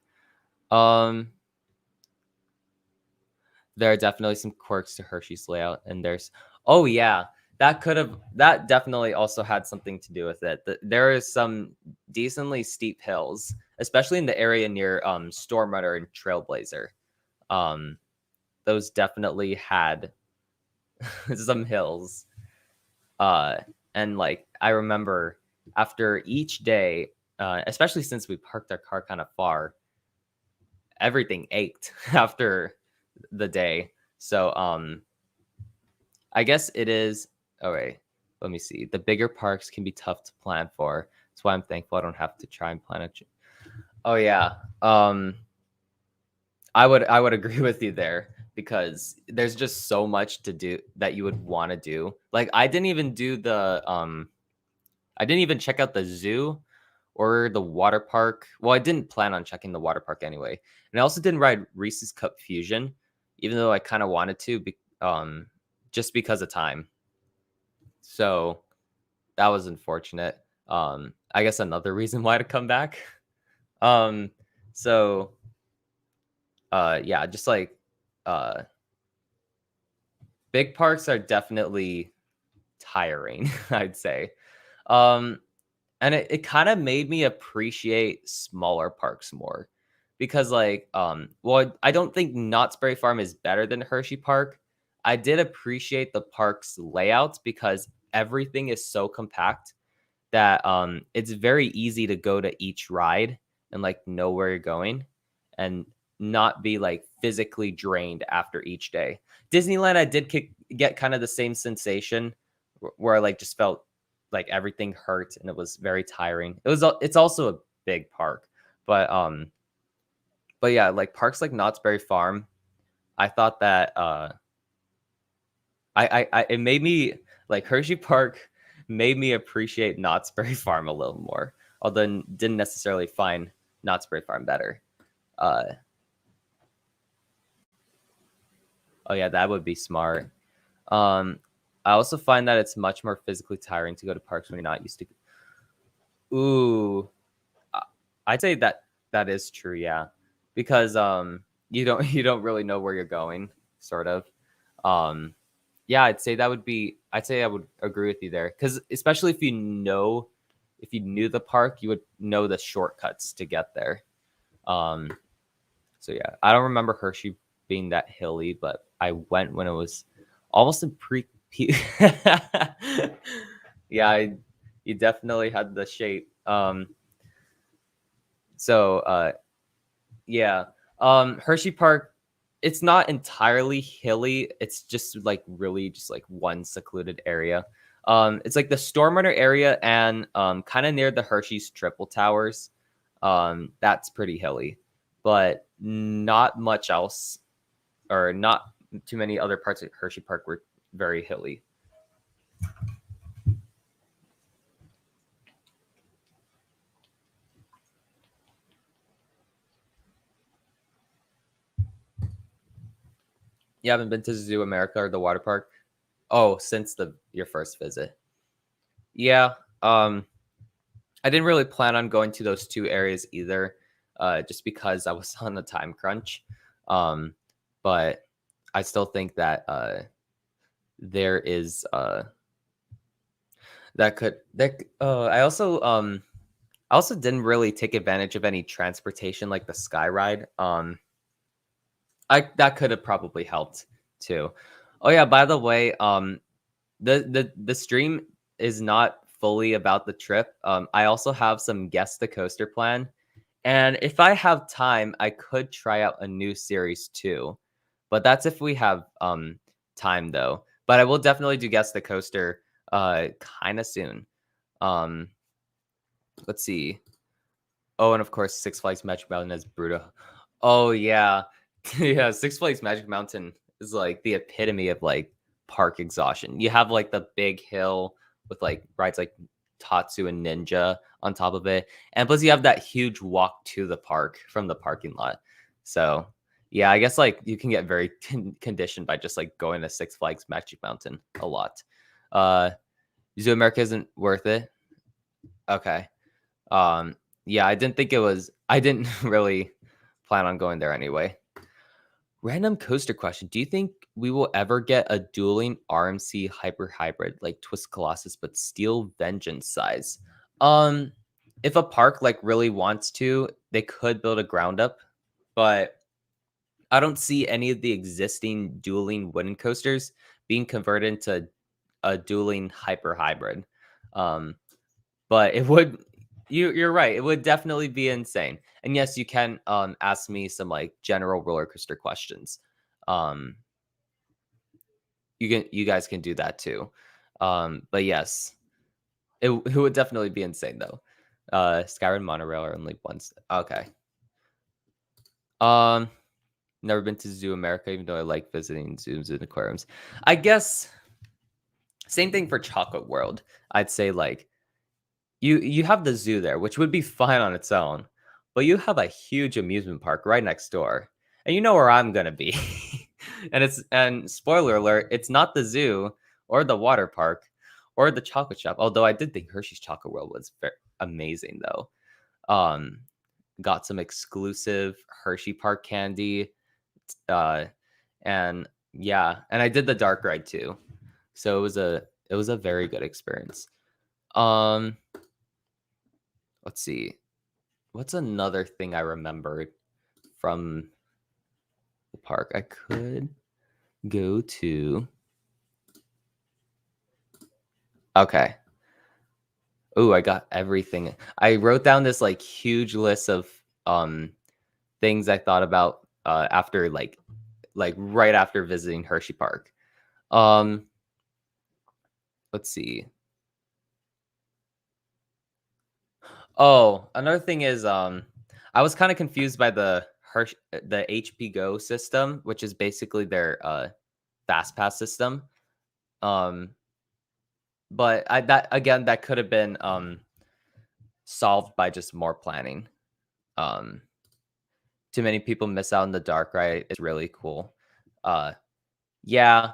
Um there are definitely some quirks to Hershey's layout, and there's oh yeah, that definitely also had something to do with it. There is some decently steep hills, especially in the area near Storm Runner and Trailblazer. Um, those definitely had some hills. Uh, and like I remember after each day, especially since we parked our car kind of far, everything ached after the day. So I guess it is. Oh wait, let me see. The bigger parks can be tough to plan for. That's why I'm thankful I don't have to try and plan it. Oh yeah. I would agree with you there because there's just so much to do that you would want to do. Like I didn't even check out the zoo or the water park. Well, I didn't plan on checking the water park anyway. And I also didn't ride Reese's Cup Fusion, even though I kind of wanted to, just because of time. So that was unfortunate. I guess another reason why to come back. Um, so yeah, just like uh big parks are definitely tiring, I'd say. Um, and it kind of made me appreciate smaller parks more because like well I don't think Knott's Berry Farm is better than Hershey Park. I did appreciate the park's layouts because everything is so compact that it's very easy to go to each ride and like know where you're going and not be like physically drained after each day. Disneyland I did get kind of the same sensation where I like just felt like everything hurt and it was very tiring. It's also a big park, but yeah, like parks like Knott's Berry Farm, I thought that I it made me like Hershey Park made me appreciate Knott's Berry Farm a little more, although didn't necessarily find Knott's Berry Farm better. Uh, oh yeah, that would be smart. Um, I also find that it's much more physically tiring to go to parks when you're not used to. Ooh, I'd say that that is true. Yeah, because you don't really know where you're going, sort of. Um, yeah, I'd say that would be. I'd say I would agree with you there because especially if you knew the park, you would know the shortcuts to get there. Um, so yeah, I don't remember Hershey being that hilly, but I went when it was almost in pre. Yeah, you definitely had the shape. So yeah, Hershey Park. It's not entirely hilly. It's just like really just like one secluded area. It's like the Storm Runner area and kind of near the Hershey's Triple Towers. That's pretty hilly, but not much else, or not too many other parts of Hershey Park were very hilly. You haven't been to Zoo America or the water park? Oh, since the your first visit. Yeah. I didn't really plan on going to those two areas either, just because I was on a time crunch. Um, but I still think that there is I also didn't really take advantage of any transportation like the Sky Ride. I that could have probably helped too. Oh yeah, by the way, the stream is not fully about the trip. I also have some guess the coaster plan, and if I have time, I could try out a new series too. But that's if we have time though. But I will definitely do guess the coaster kind of soon. Um, let's see. Oh, and of course, Six Flags Magic Mountain is brutal. Oh yeah, yeah. Six Flags Magic Mountain is like the epitome of like park exhaustion. You have like the big hill with like rides like Tatsu and Ninja on top of it. And plus you have that huge walk to the park from the parking lot. So yeah, I guess like you can get very conditioned by just like going to Six Flags Magic Mountain a lot. Zoo America isn't worth it. Okay. Yeah, I didn't think it was. I didn't really plan on going there anyway. Random coaster question. Do you think we will ever get a dueling RMC hyper hybrid like Twist Colossus but Steel Vengeance size? Um, if a park like really wants to, they could build a ground up, but I don't see any of the existing dueling wooden coasters being converted into a dueling hyper hybrid. Um, but it would you're right. It would definitely be insane. And yes, you can ask me some like general roller coaster questions. Um, you guys can do that too. But yes, it would definitely be insane though. Skyward monorail are only once. Okay. Um, never been to Zoo America, even though I like visiting zoos and aquariums. I guess same thing for Chocolate World. I'd say like you have the zoo there, which would be fine on its own, but you have a huge amusement park right next door, and you know where I'm gonna be. And spoiler alert, it's not the zoo or the water park or the chocolate shop. Although I did think Hershey's Chocolate World was very amazing though. Um, got some exclusive Hershey Park candy, uh, and yeah, and I did the dark ride too, so it was a very good experience. Um, let's see. What's another thing I remembered from the park? I could go to. Okay. Oh, I got everything. I wrote down this like huge list of things I thought about after like right after visiting Hershey Park. Um let's see. Oh, another thing is I was kind of confused by the HP Go system, which is basically their fast pass system. Um but I that again that could have been solved by just more planning. Um too many people miss out on the dark ride. It's really cool. Uh yeah,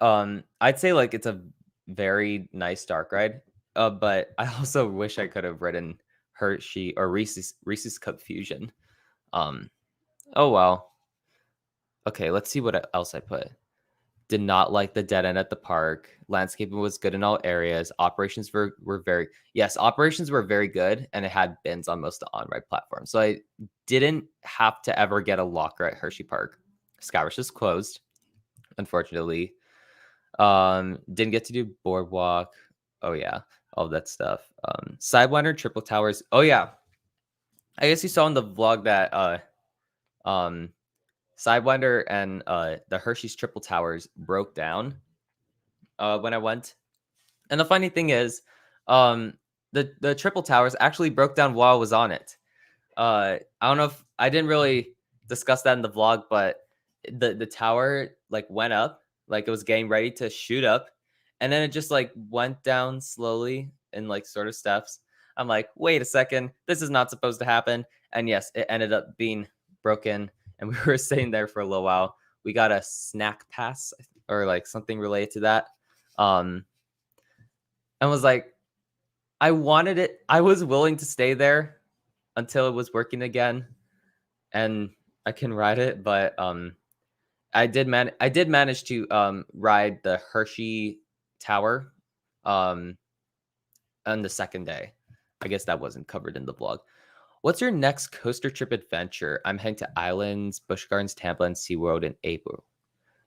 I'd say like it's a very nice dark ride. But I also wish I could have ridden Hershey or Reese's Cup Fusion. Um oh well. Okay, let's see what else I put. Did not like the dead end at the park. Landscaping was good in all areas. Operations were very yes, operations were very good, and it had bins on most of the on-ride platforms. So I didn't have to ever get a locker at Hershey Park. Skyrush is closed, unfortunately. Didn't get to do boardwalk. Oh yeah, all that stuff. Sidewinder, Triple Towers. Oh yeah. I guess you saw in the vlog that um Sidewinder and the Hershey's Triple Towers broke down when I went. And the funny thing is, the Triple Towers actually broke down while I was on it. I don't know if I didn't really discuss that in the vlog, but the tower like went up, like it was getting ready to shoot up, and then it just like went down slowly in like sort of steps. I'm like, wait a second, this is not supposed to happen. And yes, it ended up being broken, and we were sitting there for a little while. We got a snack pass or like something related to that. And was like, I wanted it. I was willing to stay there until it was working again, and I can ride it. But I did manage to ride the Hershey Tower on the second day. I guess that wasn't covered in the vlog. What's your next coaster trip adventure? I'm heading to Islands, Busch Gardens, Tampa, and SeaWorld in April.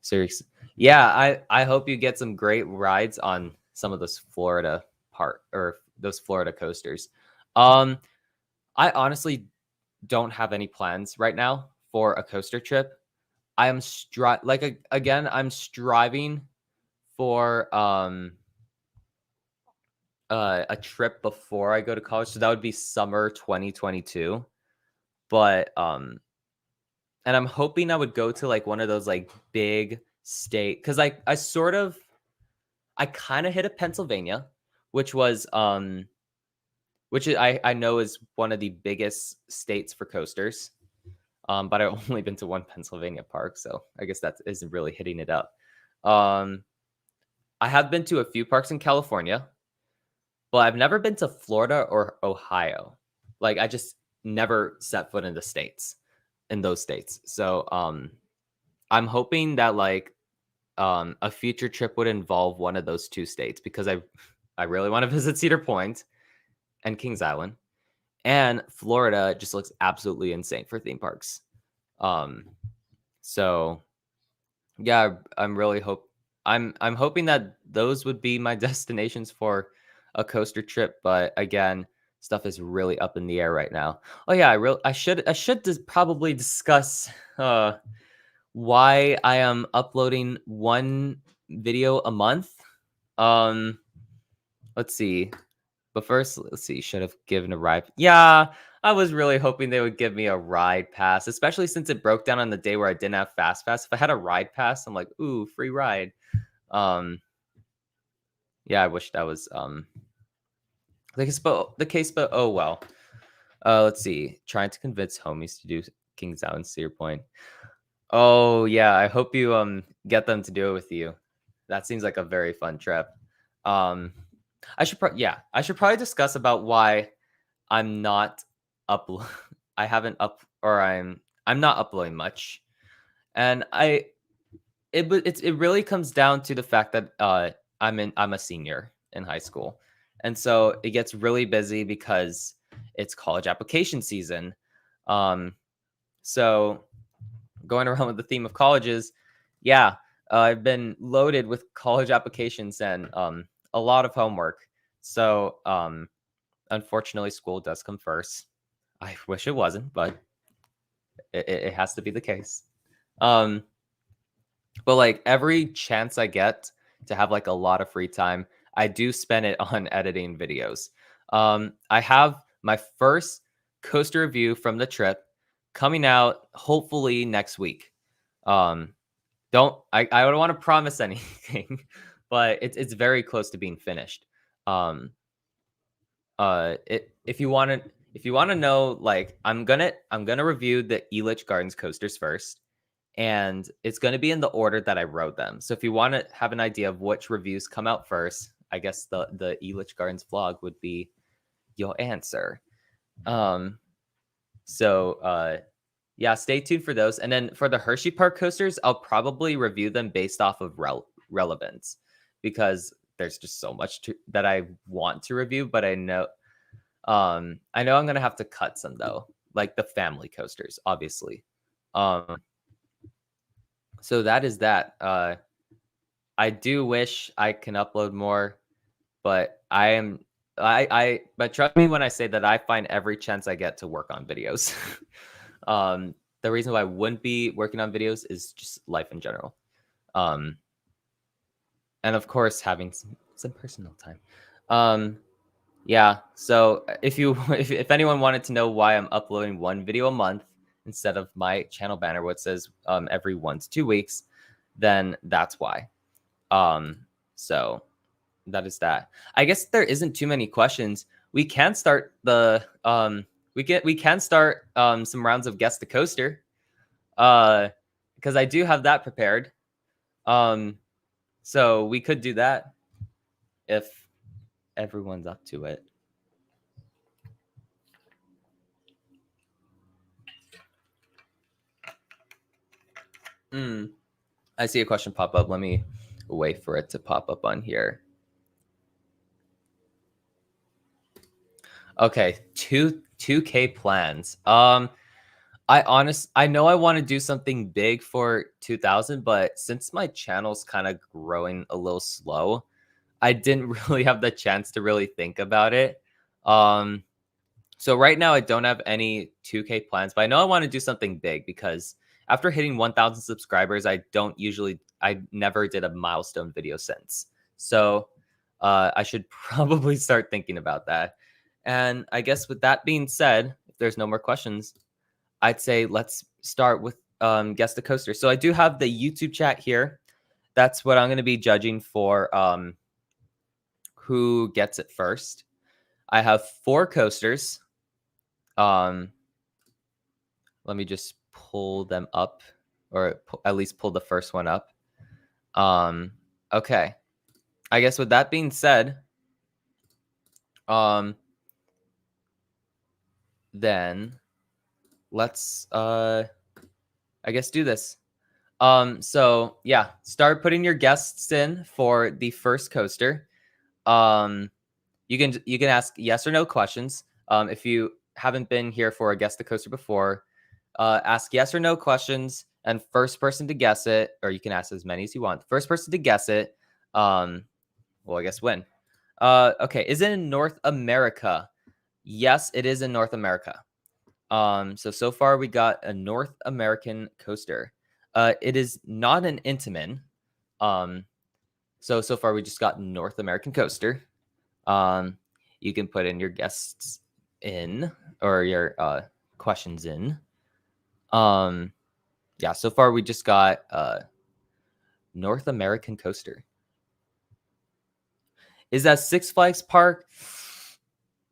Seriously. Yeah, I hope you get some great rides on some of those Florida part or those Florida coasters. Um, I honestly don't have any plans right now for a coaster trip. I am again, I'm striving for a trip before I go to college. So that would be summer 2022. But and I'm hoping I would go to like one of those like big state because I kind of hit a Pennsylvania, which was I know is one of the biggest states for coasters. But I've only been to one Pennsylvania park, so I guess that isn't really hitting it up. Um, I have been to a few parks in California, but I've never been to Florida or Ohio. Like I just never set foot in the states, in those states. So I'm hoping that like a future trip would involve one of those two states because I really want to visit Cedar Point and Kings Island, and Florida just looks absolutely insane for theme parks. Um, so yeah, I'm hoping that those would be my destinations for a coaster trip, but again, stuff is really up in the air right now. Oh yeah, I should probably discuss why I am uploading one video a month. Um let's see. But first, let's see, should have given a ride. Yeah, I was really hoping they would give me a ride pass, especially since it broke down on the day where I didn't have fast pass. If I had a ride pass, I'm like, ooh, free ride. Um, yeah, I wish that was the case, but oh well. Let's see. Trying to convince homies to do Kings Island Cedar Point. Oh yeah, I hope you get them to do it with you. That seems like a very fun trip. Um, I should probably discuss about why I'm not upload. I haven't up or I'm not uploading much, and it really comes down to the fact that I'm a senior in high school, and so it gets really busy because it's college application season. Um, so going around with the theme of colleges, yeah, I've been loaded with college applications and a lot of homework. So unfortunately, school does come first. I wish it wasn't, but it has to be the case. Um, but like every chance I get to have like a lot of free time, I do spend it on editing videos. I have my first coaster review from the trip coming out hopefully next week. Um, I don't want to promise anything, but it's very close to being finished. Um, if you want to know, like I'm gonna review the Elitch Gardens coasters first, and it's gonna be in the order that I wrote them. So if you want to have an idea of which reviews come out first, I guess the Elitch Gardens vlog would be your answer. Um, so yeah, stay tuned for those. And then for the Hershey Park coasters, I'll probably review them based off of relevance because there's just so much that I want to review, but I know I'm gonna have to cut some though, like the family coasters, obviously. Um, so that is that. I do wish I can upload more, but but trust me when I say that I find every chance I get to work on videos. The reason why I wouldn't be working on videos is just life in general. Um, and of course having some personal time. Yeah, so if anyone wanted to know why I'm uploading one video a month instead of my channel banner, what says every 1 to 2 weeks, then that's why. So that is that. I guess there isn't too many questions. We can start some rounds of guess the coaster. Because I do have that prepared. So we could do that if everyone's up to it. I see a question pop up. Let me wait for it to pop up on here. Okay, 2K plans. I know I want to do something big for 2000, but since my channel's kind of growing a little slow, I didn't really have the chance to really think about it. So right now I don't have any 2K plans, but I know I want to do something big because after hitting 1000 subscribers, I never did a milestone video since. So I should probably start thinking about that. And I guess with that being said, if there's no more questions, I'd say let's start with guess the coaster. So I do have the YouTube chat here. That's what I'm going to be judging for who gets it first. I have 4 coasters. Let me just pull them up, or at least pull the first one up. Okay. I guess with that being said, then let's I guess do this. So yeah, start putting your guests in for the first coaster. You can ask yes or no questions. If you haven't been here for a guess the coaster before, ask yes or no questions, and first person to guess it, or you can ask as many as you want. First person to guess it, well, I guess win. Okay, is it in North America? Yes, it is in North America. So far we got a North American coaster. It is not an Intamin. So far we just got North American coaster. You can put in your guests in, or your questions in. Yeah, so far we just got North American coaster. Is that Six Flags Park?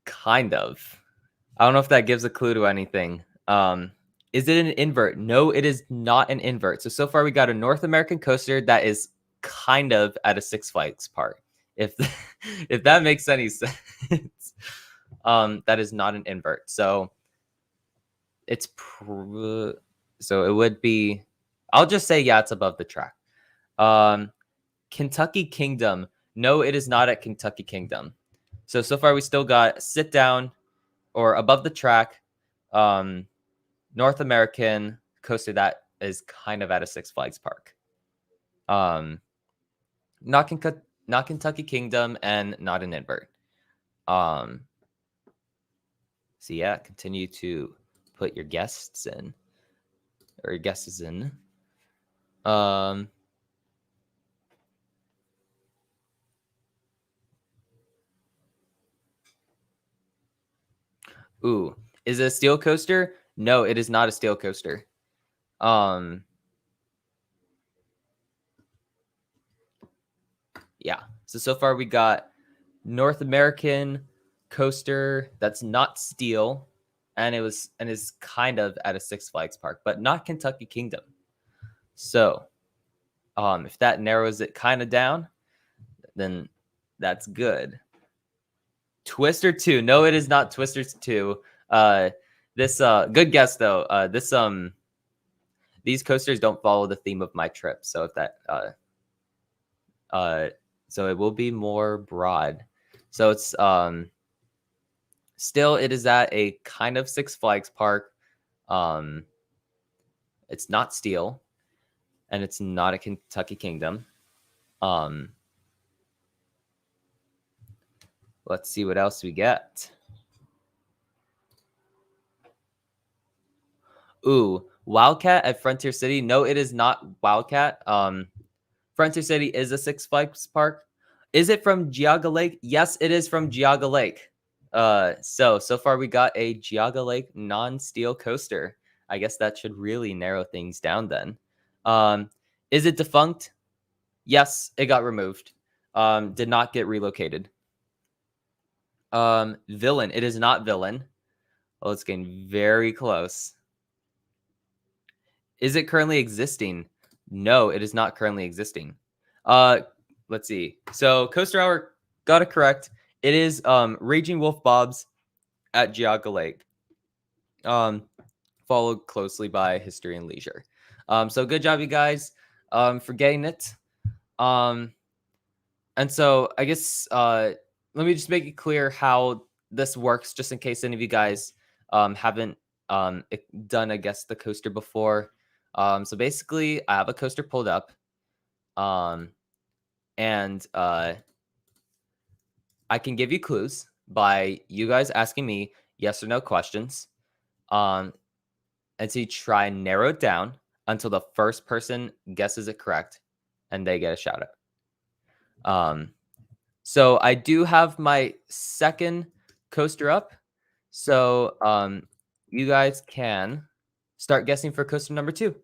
Kind of. I don't know if that gives a clue to anything. Is it an invert? No, it is not an invert. So far we got a North American coaster that is kind of at a Six Flags Park. If if that makes any sense. That is not an invert. So it's so it would be, I'll just say yeah, it's above the track. Kentucky Kingdom. No, it is not at Kentucky Kingdom. So far we still got sit down or above the track, North American coaster that is kind of at a Six Flags Park. Not Kentucky Kingdom, and not an invert. So yeah, continue to put your guests in, or your guesses in. Ooh, is it a steel coaster? No, it is not a steel coaster. Yeah. So far we got North American coaster that's not steel, and is kind of at a Six Flags Park, but not Kentucky Kingdom. So, if that narrows it kind of down, then that's good. Twister 2. No, it is not Twister 2. This good guess though. These coasters don't follow the theme of my trip, so if that so it will be more broad. So it's still, it is at a kind of Six Flags Park. It's not steel, and it's not a Kentucky Kingdom. Let's see what else we get. Ooh, Wildcat at Frontier City. No, it is not Wildcat. Frontier City is a Six Flags Park. Is it from Geauga Lake? Yes, it is from Geauga Lake. So far we got a Geauga Lake non-steel coaster. I guess that should really narrow things down then. Is it defunct? Yes, it got removed. Did not get relocated. Villain. It is not Villain. Oh, it's getting very close. Is it currently existing? No, it is not currently existing. Let's see. So Coaster Hour got it correct. It is Raging Wolf Bob's at Geauga Lake. Followed closely by History and Leisure. So good job, you guys, for getting it. And so I guess let me just make it clear how this works, just in case any of you guys haven't done a Guess the Coaster before. So basically, I have a coaster pulled up, and I can give you clues by you guys asking me yes or no questions, and so you try and narrow it down until the first person guesses it correct, and they get a shout out. So I do have my second coaster up, so you guys can start guessing for coaster number 2.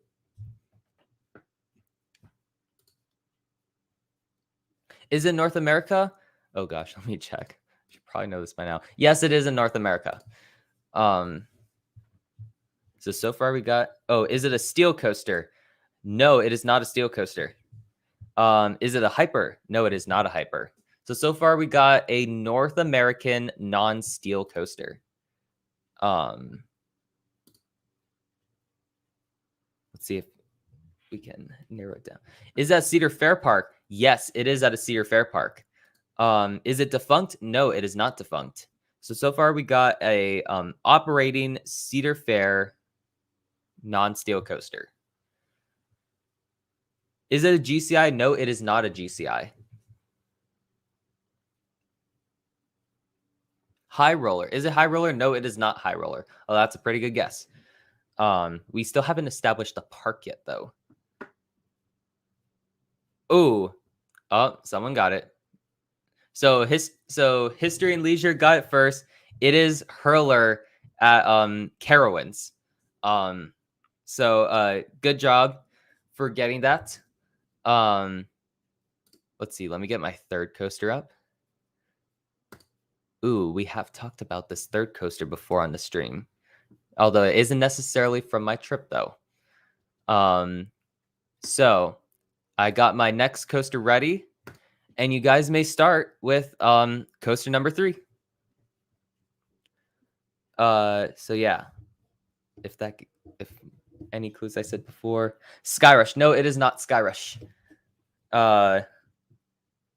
Is it North America? Oh gosh, let me check. I should probably know this by now. Yes, it is in North America. So far we got. Oh, is it a steel coaster? No, it is not a steel coaster. Is it a hyper? No, it is not a hyper. So far we got a North American non-steel coaster. Let's see if we can narrow it down. Is that Cedar Fair Park? Yes, it is at a Cedar Fair Park. Is it defunct? No, it is not defunct. So far we got a operating Cedar Fair non-steel coaster. Is it a GCI? No, it is not a GCI. High roller. Is it high roller? No, it is not high roller. Oh, that's a pretty good guess. We still haven't established the park yet, though. Oh, someone got it. So History and Leisure got it first. It is Hurler at Carowinds. Good job for getting that. Let's see. Let me get my third coaster up. Ooh, we have talked about this third coaster before on the stream. Although it isn't necessarily from my trip, though. So I got my next coaster ready, and you guys may start with coaster number 3. So yeah, if any clues I said before, Skyrush. No, it is not Skyrush.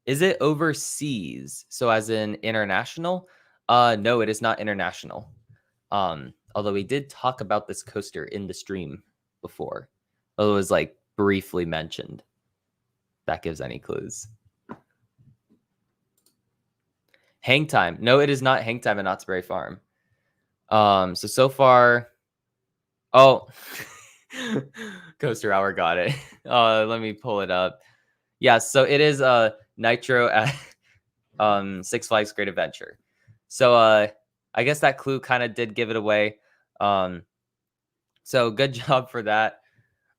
Is it overseas? So as in international? No, it is not international. Although we did talk about this coaster in the stream before. It was like briefly mentioned. That gives any clues. Hang Time. No, it is not Hang Time at Knott's Berry Farm. So far. Oh, Coaster Hour got it. Let me pull it up. Yeah, so it is Nitro at Six Flags Great Adventure. So I guess that clue kind of did give it away. So good job for that.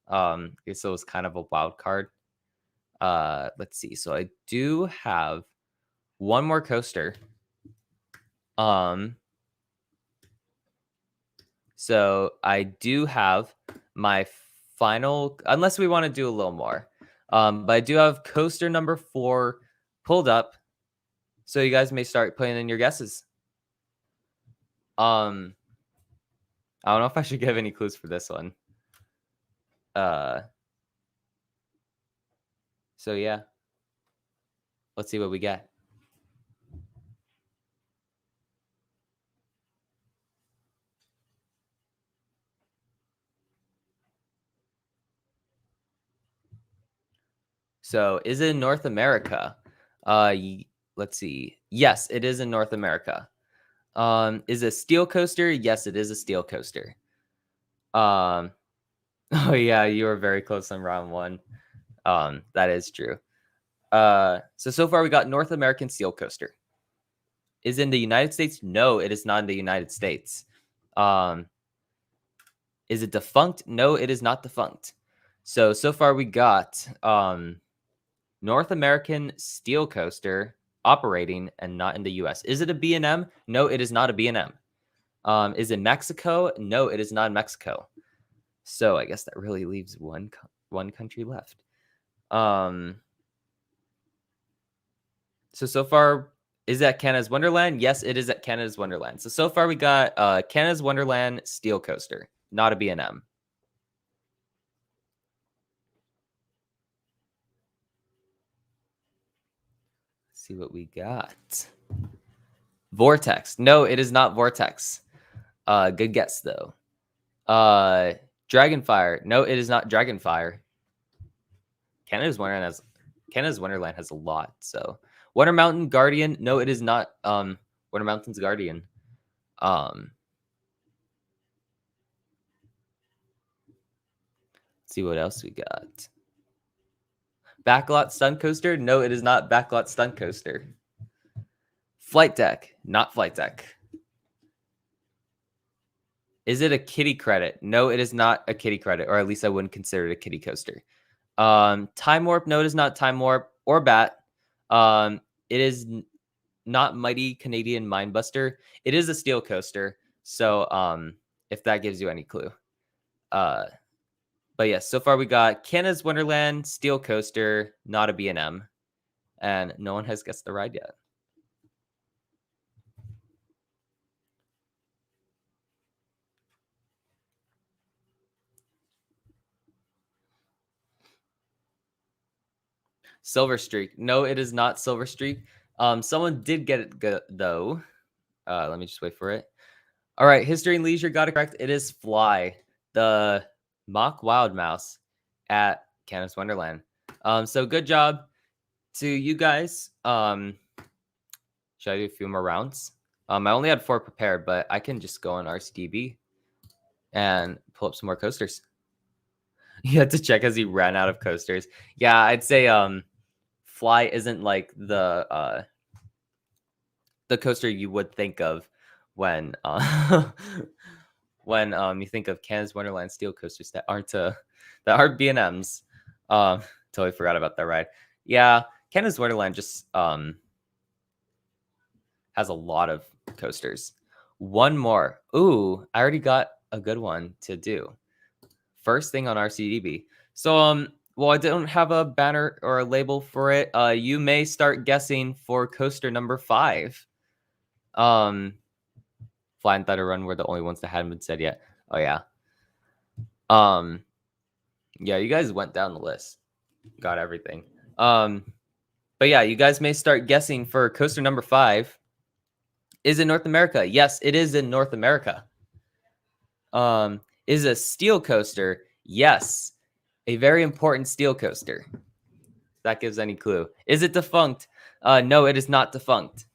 I guess it was kind of a wild card. Let's see. So I do have one more coaster. So I do have my final, unless we want to do a little more. But I do have coaster number 4 pulled up. So you guys may start putting in your guesses. I don't know if I should give any clues for this one. So yeah. Let's see what we get. So is it in North America? Let's see. Yes, it is in North America. Is it a steel coaster? Yes, it is a steel coaster. Oh yeah, you were very close on round 1. That is true. So far we got North American steel coaster. Is it in the United States? No, it is not in the United States. Is it defunct? No, it is not defunct. So far we got North American steel coaster operating and not in the US. Is it a B&M? No, it is not a B&M. Is it Mexico? No, it is not Mexico. So I guess that really leaves one country left. So far, is that Canada's Wonderland? Yes, it is at Canada's Wonderland. So far we got Canada's Wonderland steel coaster, not a B&M. See what we got. Vortex. No, it is not Vortex. Good guess though. Dragonfire. No, it is not Dragonfire. Canada's Wonderland has a lot. So Wonder Mountain Guardian. No, it is not Wonder Mountain's Guardian. Let's see what else we got. Backlot Stunt Coaster. No, it is not Backlot Stunt Coaster. Flight Deck. Not Flight Deck. Is it a kitty credit? No, it is not a kitty credit, or at least I wouldn't consider it a kitty coaster. Time Warp. No, it is not Time Warp or Bat. It is not Mighty Canadian Mindbuster. It is a steel coaster. So if that gives you any clue. But yes, so far we got Canada's Wonderland, steel coaster, not a B&M. And no one has guessed the ride yet. Silver Streak. No, it is not Silver Streak. Someone did get it though. Let me just wait for it. All right, History and Leisure got it correct. It is Fly, the mock wild mouse at Canada's Wonderland. So good job to you guys. Should I do a few more rounds? I only had 4 prepared, but I can just go on RCDB and pull up some more coasters. You had to check as he ran out of coasters. Yeah, I'd say Fly isn't like the coaster you would think of when when you think of Canada's Wonderland steel coasters that aren't B&Ms. Totally forgot about that ride. Yeah, Canada's Wonderland just has a lot of coasters. One more. Ooh, I already got a good one to do. First thing on RCDB. So well, I don't have a banner or a label for it. You may start guessing for coaster number 5. Fly and Thunder Run were the only ones that hadn't been said yet. Oh yeah. Yeah, you guys went down the list. Got everything. But yeah, you guys may start guessing for coaster number 5. Is it North America? Yes, it is in North America. Is a steel coaster? Yes. A very important steel coaster. If that gives any clue. Is it defunct? No, it is not defunct.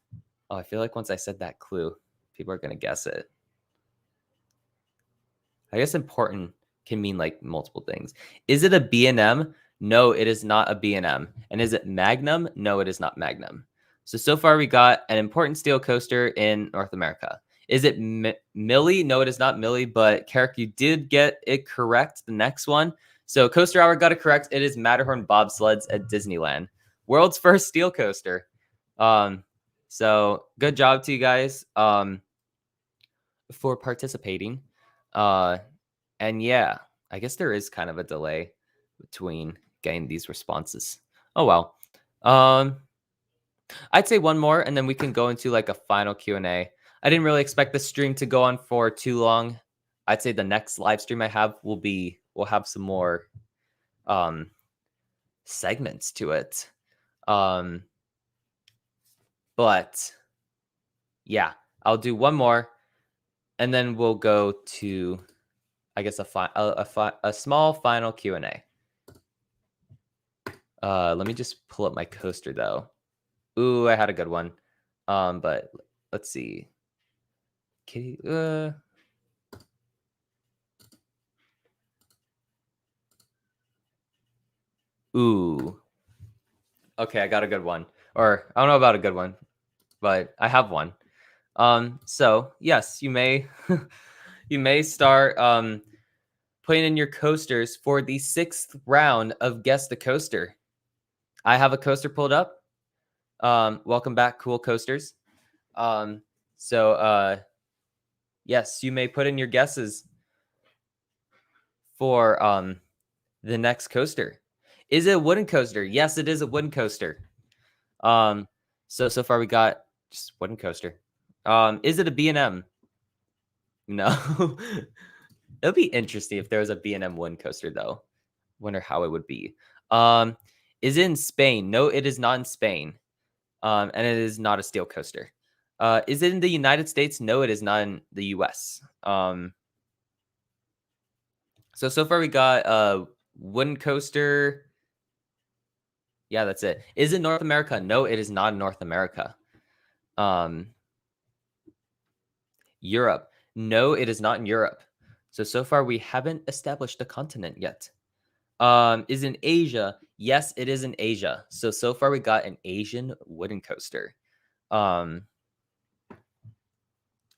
Oh, I feel like once I said that clue, people are going to guess it. I guess important can mean like multiple things. Is it a B&M? No, it is not a B&M. And is it Magnum? No, it is not Magnum. So far we got an important steel coaster in North America. Is it Millie? No, it is not Millie, but Carrick, you did get it correct. The next one. So Coaster Hour got it correct. It is Matterhorn bobsleds at Disneyland. World's first steel coaster. So good job to you guys for participating. And yeah, I guess there is kind of a delay between getting these responses. Oh, well. I'd say one more, and then we can go into like a final Q&A. I didn't really expect the stream to go on for too long. I'd say the next live stream I have we'll have some more segments to it. But yeah, I'll do one more, and then we'll go to, I guess, a small final Q&A. Let me just pull up my coaster though. Ooh, I had a good one. But let's see. Kitty. Ooh. Okay, I got a good one. Or I don't know about a good one, but I have one. So yes, you may you may start putting in your coasters for the 6th round of Guess the Coaster. I have a coaster pulled up. Welcome back, cool coasters. Yes, you may put in your guesses for the next coaster. Is it a wooden coaster? Yes, it is a wooden coaster. So far we got just wooden coaster. Is it a B&M? No. It'll be interesting if there was a B&M wooden coaster though. Wonder how it would be. Is it in Spain? No, it is not in Spain. And it is not a steel coaster. Is it in the United States? No, it is not in the US. So far we got a wooden coaster. Yeah, that's it. Is it North America? No, it is not in North America. Europe. No, it is not in Europe. So far we haven't established a continent yet. Is in Asia? Yes, it is in Asia. So far we got an Asian wooden coaster.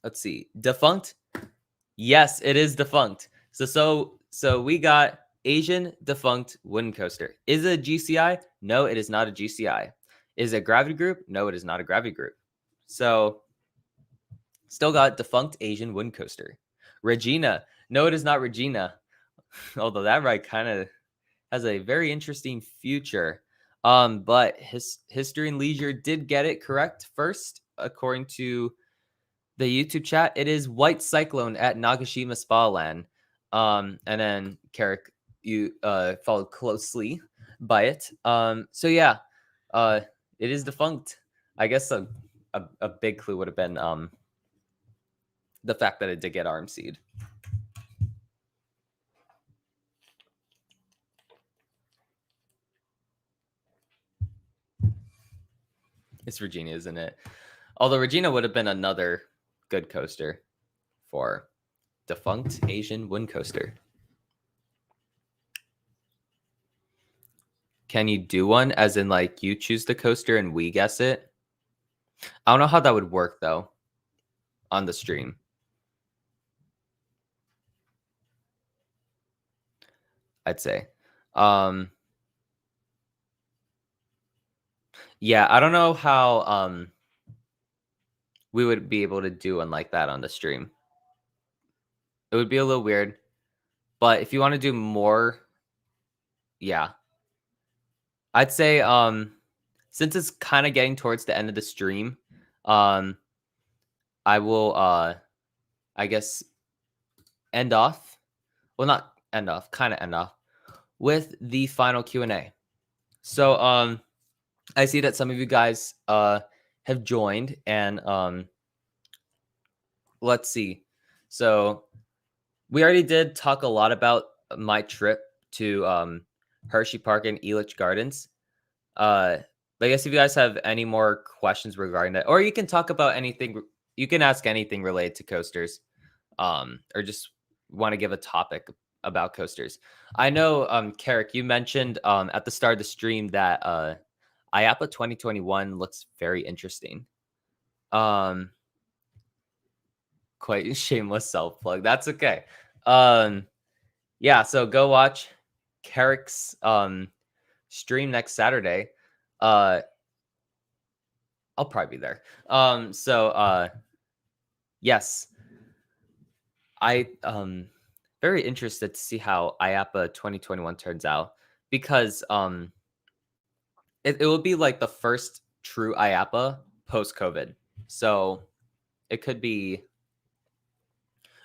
Let's see. Defunct? Yes, it is defunct. So we got Asian defunct wooden coaster. Is it a GCI? No, it is not a GCI. Is it a gravity group? No, it is not a gravity group. So still got defunct Asian wind coaster. Regina. No, it is not Regina. Although that ride kind of has a very interesting future. But History and Leisure did get it correct first, according to the YouTube chat. It is White Cyclone at Nagashima Spa Land. And then Carrick, you followed closely by it. So yeah, it is defunct. I guess a big clue would have been the fact that it did get RMC'd. It's Regina, isn't it? Although Regina would have been another good coaster for defunct Asian wind coaster. Can you do one as in like you choose the coaster and we guess it? I don't know how that would work though on the stream. I'd say. Yeah, I don't know how we would be able to do one like that on the stream. It would be a little weird. But if you want to do more, yeah. I'd say since it's kind of getting towards the end of the stream, I will I guess end off. Well, not end off, kind of end off with the final Q&A. So I see that some of you guys have joined, and let's see. So we already did talk a lot about my trip to Hershey Park and Elitch Gardens. But I guess if you guys have any more questions regarding that, or you can talk about anything, you can ask anything related to coasters, or just want to give a topic about coasters. I know, Carrick, you mentioned at the start of the stream that IAPA 2021 looks very interesting. Quite shameless self plug. That's okay. Yeah, so go watch Carrick's stream next Saturday. I'll probably be there. Yes, I very interested to see how IAPA 2021 turns out, because it will be like the first true IAPA post COVID. So it could be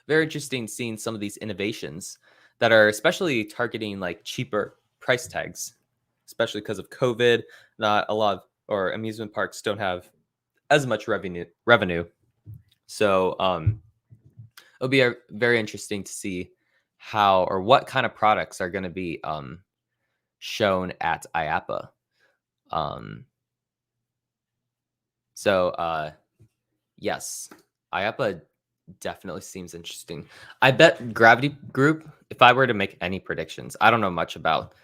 very interesting seeing some of these innovations that are especially targeting like cheaper price tags, especially because of COVID. Not a lot of, or amusement parks don't have as much revenue. So it'll be very interesting to see how or what kind of products are going to be shown at IAPA. Yes, IAPA definitely seems interesting. I bet Gravity Group, if I were to make any predictions, I don't know much about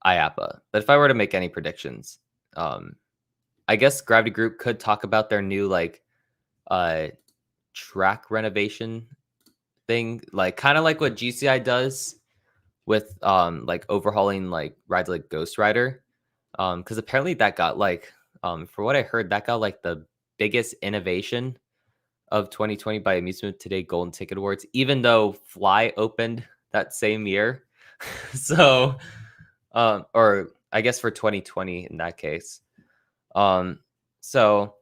IAPA, but if I were to make any predictions, I guess Gravity Group could talk about their new like track renovation thing, like kind of like what GCI does with like overhauling like rides like Ghost Rider, because apparently that got like for what I heard, that got like the biggest innovation of 2020 by Amusement Today Golden Ticket Awards, even though Fly opened that same year. So or I guess for 2020 in that case. So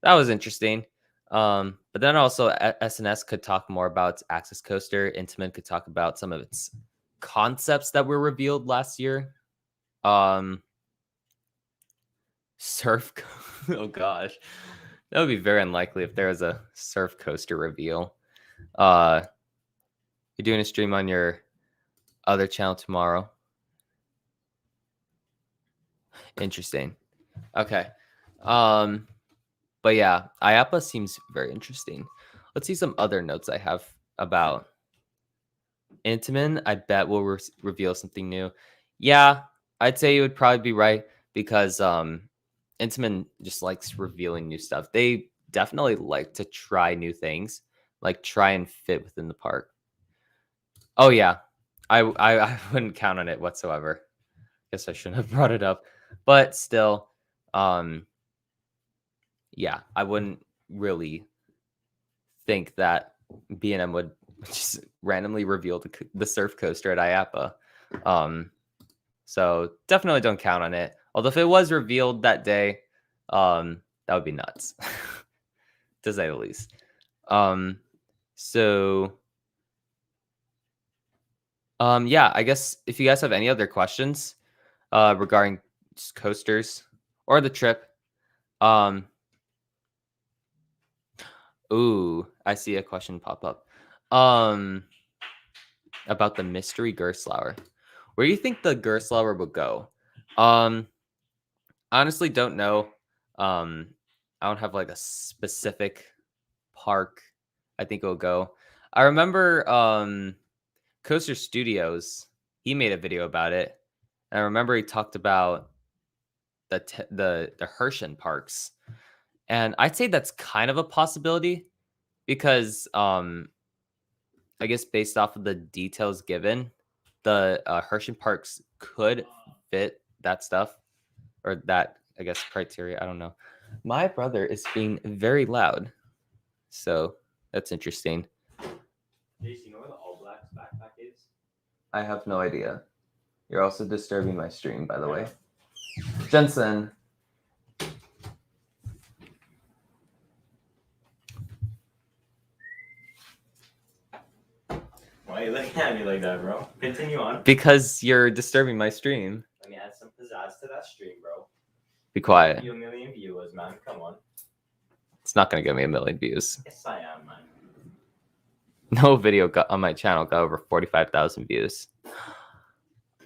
that was interesting. But then also SNS could talk more about its Access Coaster. Intamin could talk about some of its concepts that were revealed last year. Surf. Oh gosh, that would be very unlikely if there was a surf coaster reveal. You're doing a stream on your other channel tomorrow. Interesting. Okay. But yeah, IAPA seems very interesting. Let's see some other notes I have about Intamin. I bet will reveal something new. Yeah, I'd say you would probably be right, because Intamin just likes revealing new stuff. They definitely like to try new things, like try and fit within the park. Oh yeah, I wouldn't count on it whatsoever. Guess I shouldn't have brought it up, but still, yeah, I wouldn't really think that B&M would just randomly reveal the surf coaster at IAPA. So definitely don't count on it. Although if it was revealed that day, that would be nuts, to say the least. Yeah, I guess if you guys have any other questions regarding coasters or the trip, ooh, I see a question pop up. About the mystery Gerstlauer. Where do you think the Gerstlauer will go? Honestly, don't know. I don't have like a specific park I think it'll go. I remember Coaster Studios, he made a video about it. And I remember he talked about the Hershey parks. And I'd say that's kind of a possibility because I guess based off of the details given, the Hershey parks could fit that stuff or that, I guess, criteria. I don't know. My brother is being very loud, so that's interesting. Jace, you know where the All Blacks backpack is? I have no idea. You're also disturbing my stream, by the way. Jensen. Why are you looking at me like that, bro? Continue on. Because you're disturbing my stream. Let me add some pizzazz to that stream, bro. Be quiet. You a million viewers, man. Come on. It's not going to get me a million views. Yes, I am, man. No video on my channel got over 45,000 views.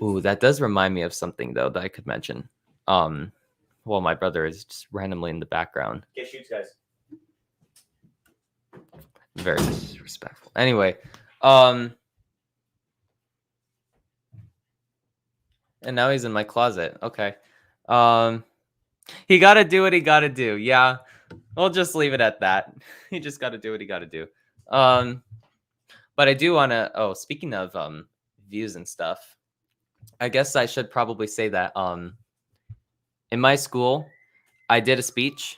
Ooh, that does remind me of something, though, that I could mention. Well, my brother is just randomly in the background. Get shoots, guys. Very disrespectful. Anyway, and now he's in my closet. Okay. He got to do what he got to do. Yeah. We'll just leave it at that. He just got to do what he got to do. But I do want to, speaking of views and stuff, I guess I should probably say that in my school, I did a speech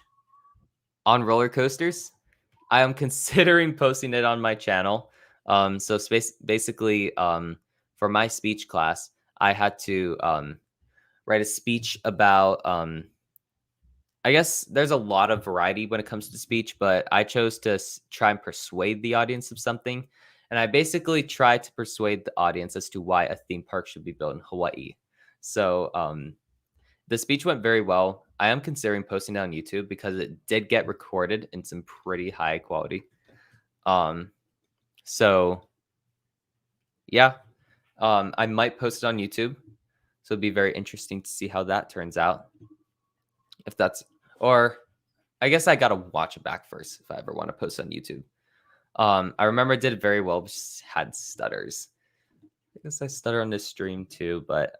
on roller coasters. I am considering posting it on my channel. So basically, for my speech class, I had to write a speech about, I guess there's a lot of variety when it comes to speech, but I chose to try and persuade the audience of something. And I basically tried to persuade the audience as to why a theme park should be built in Hawaii. So the speech went very well. I am considering posting it on YouTube because it did get recorded in some pretty high quality. So yeah, I might post it on YouTube. So it'd be very interesting to see how that turns out. If that's, or I guess I got to watch it back first if I ever want to post it on YouTube. I remember it did very well, but just had stutters. I guess I stutter on this stream too, but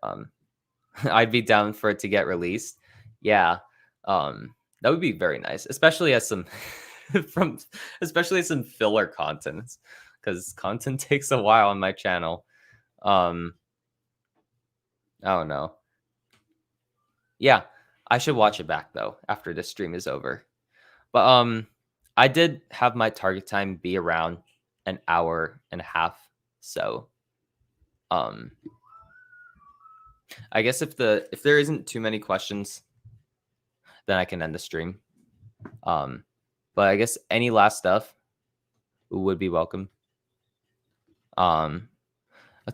I'd be down for it to get released. Yeah, that would be very nice, especially as some especially as some filler content, because content takes a while on my channel. I don't know. Yeah, I should watch it back though after this stream is over. But I did have my target time be around an hour and a half. So I guess if there isn't too many questions, then I can end the stream. But I guess any last stuff would be welcome. Let's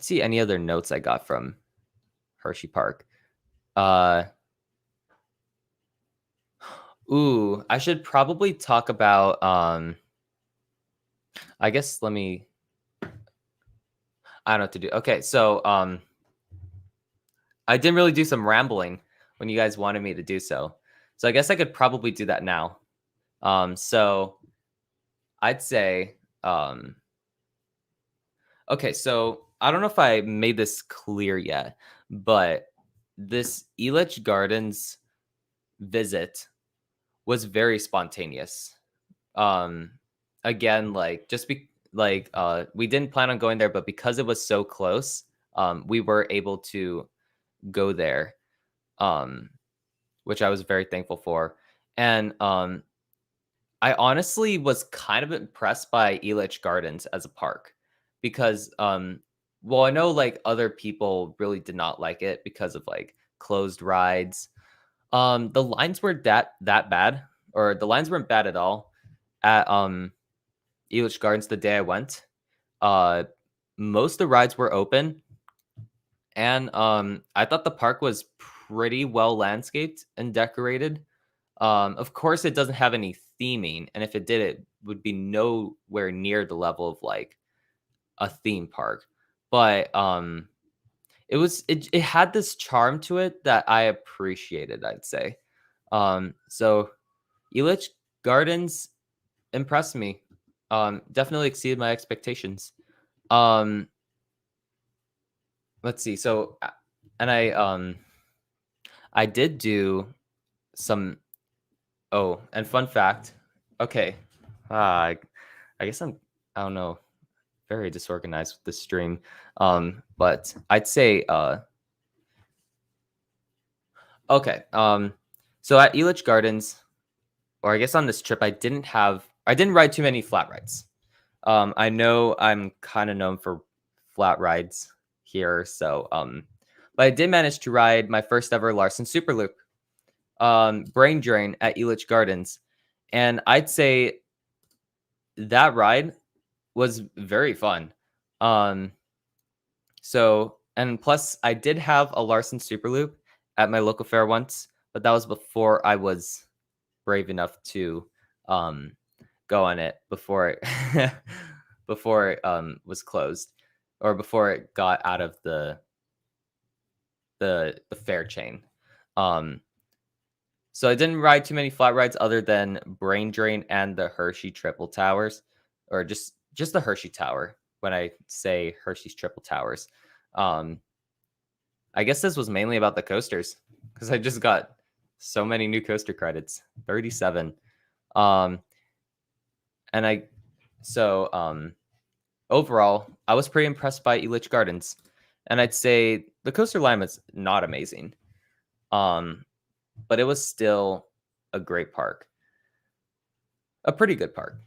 see any other notes I got from Hershey Park. Ooh, I should probably talk about I guess I don't know what to do. Okay, so I didn't really do some rambling when you guys wanted me to do so. So I guess I could probably do that now. So I'd say okay, so I don't know if I made this clear yet, but this Elitch Gardens visit was very spontaneous. Again, like we didn't plan on going there, but because it was so close, we were able to go there, which I was very thankful for. And I honestly was kind of impressed by Elitch Gardens as a park because well, I know like other people really did not like it because of like closed rides. The lines were that bad, or the lines weren't bad at all at Elitch Gardens the day I went. Uh Most of the rides were open, and I thought the park was pretty well landscaped and decorated. Of course, it doesn't have any theming, and if it did, it would be nowhere near the level of like a theme park. But it had this charm to it that I appreciated, I'd say. So Elitch Gardens impressed me. Definitely exceeded my expectations. Um, let's see. So, and I did do some. Oh, and fun fact. Okay, I guess I don't know, very disorganized with the stream. But I'd say okay. So at Elitch Gardens, or I guess on this trip, I didn't ride too many flat rides. I know I'm kind of known for flat rides here, so but I did manage to ride my first ever Larson Superloop, brain drain at Elitch Gardens, and I'd say that ride was very fun. Um, so and plus I did have a Larson Superloop at my local fair once, but that was before I was brave enough to um go on it before it before it was closed, or before it got out of the fair chain. Um so I didn't ride too many flat rides other than Brain Drain and the Hershey Triple Towers, or just the Hershey Tower. When I say Hershey's Triple Towers, um, I guess this was mainly about the coasters because I just got so many new coaster credits, 37. Um, and I so overall, I was pretty impressed by Elitch Gardens, and I'd say the coaster line was not amazing, but it was still a great park, a pretty good park.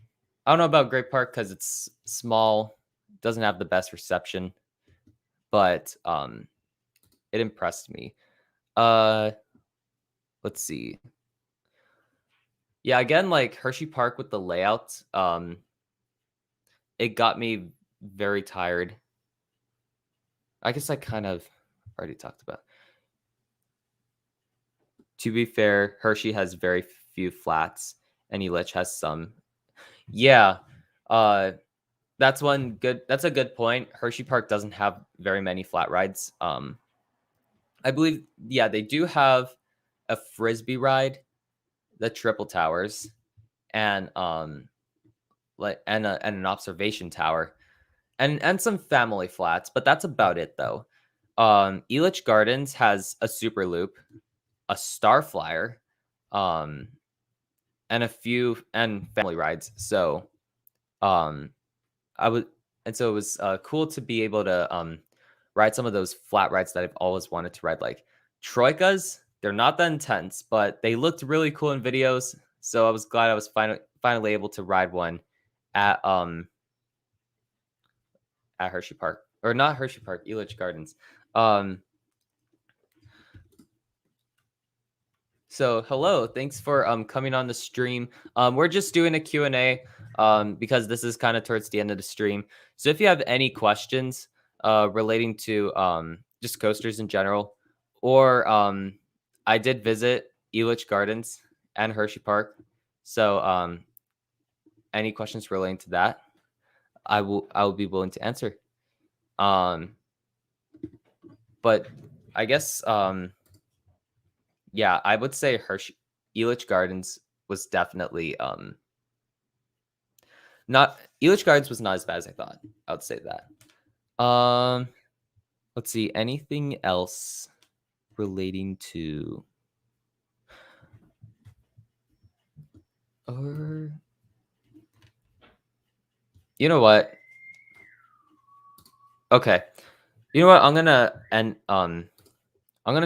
I don't know about great park because it's small, doesn't have the best reception, but it impressed me. Uh, let's see. Yeah, again, like Hershey Park with the layout, it got me very tired. I guess I kind of already talked about. To be fair, Hershey has very few flats, and Elitch has some. Yeah, uh, that's a good point. Hershey Park doesn't have very many flat rides. I believe, yeah, they do have a frisbee ride, the Triple Towers, and and an observation tower, and some family flats, but that's about it though. Elitch Gardens has a super loop, a star flyer, um, and a few and family rides. So um, I would, and so it was cool to be able to ride some of those flat rides that I've always wanted to ride, like Troikas. They're not that intense, but they looked really cool in videos. So I was glad I was finally able to ride one at at Hershey Park, or not Hershey Park, Elitch Gardens. Um, so hello, thanks for coming on the stream. We're just doing a Q&A because this is kind of towards the end of the stream. So if you have any questions relating to just coasters in general, or I did visit Elitch Gardens and Hershey Park. So any questions relating to that, I will be willing to answer. But I guess yeah, I would say Elitch Gardens was definitely not Elitch Gardens was not as bad as I thought. I would say that. Let's see, anything else relating to, or you know what? Okay. You know what? I'm gonna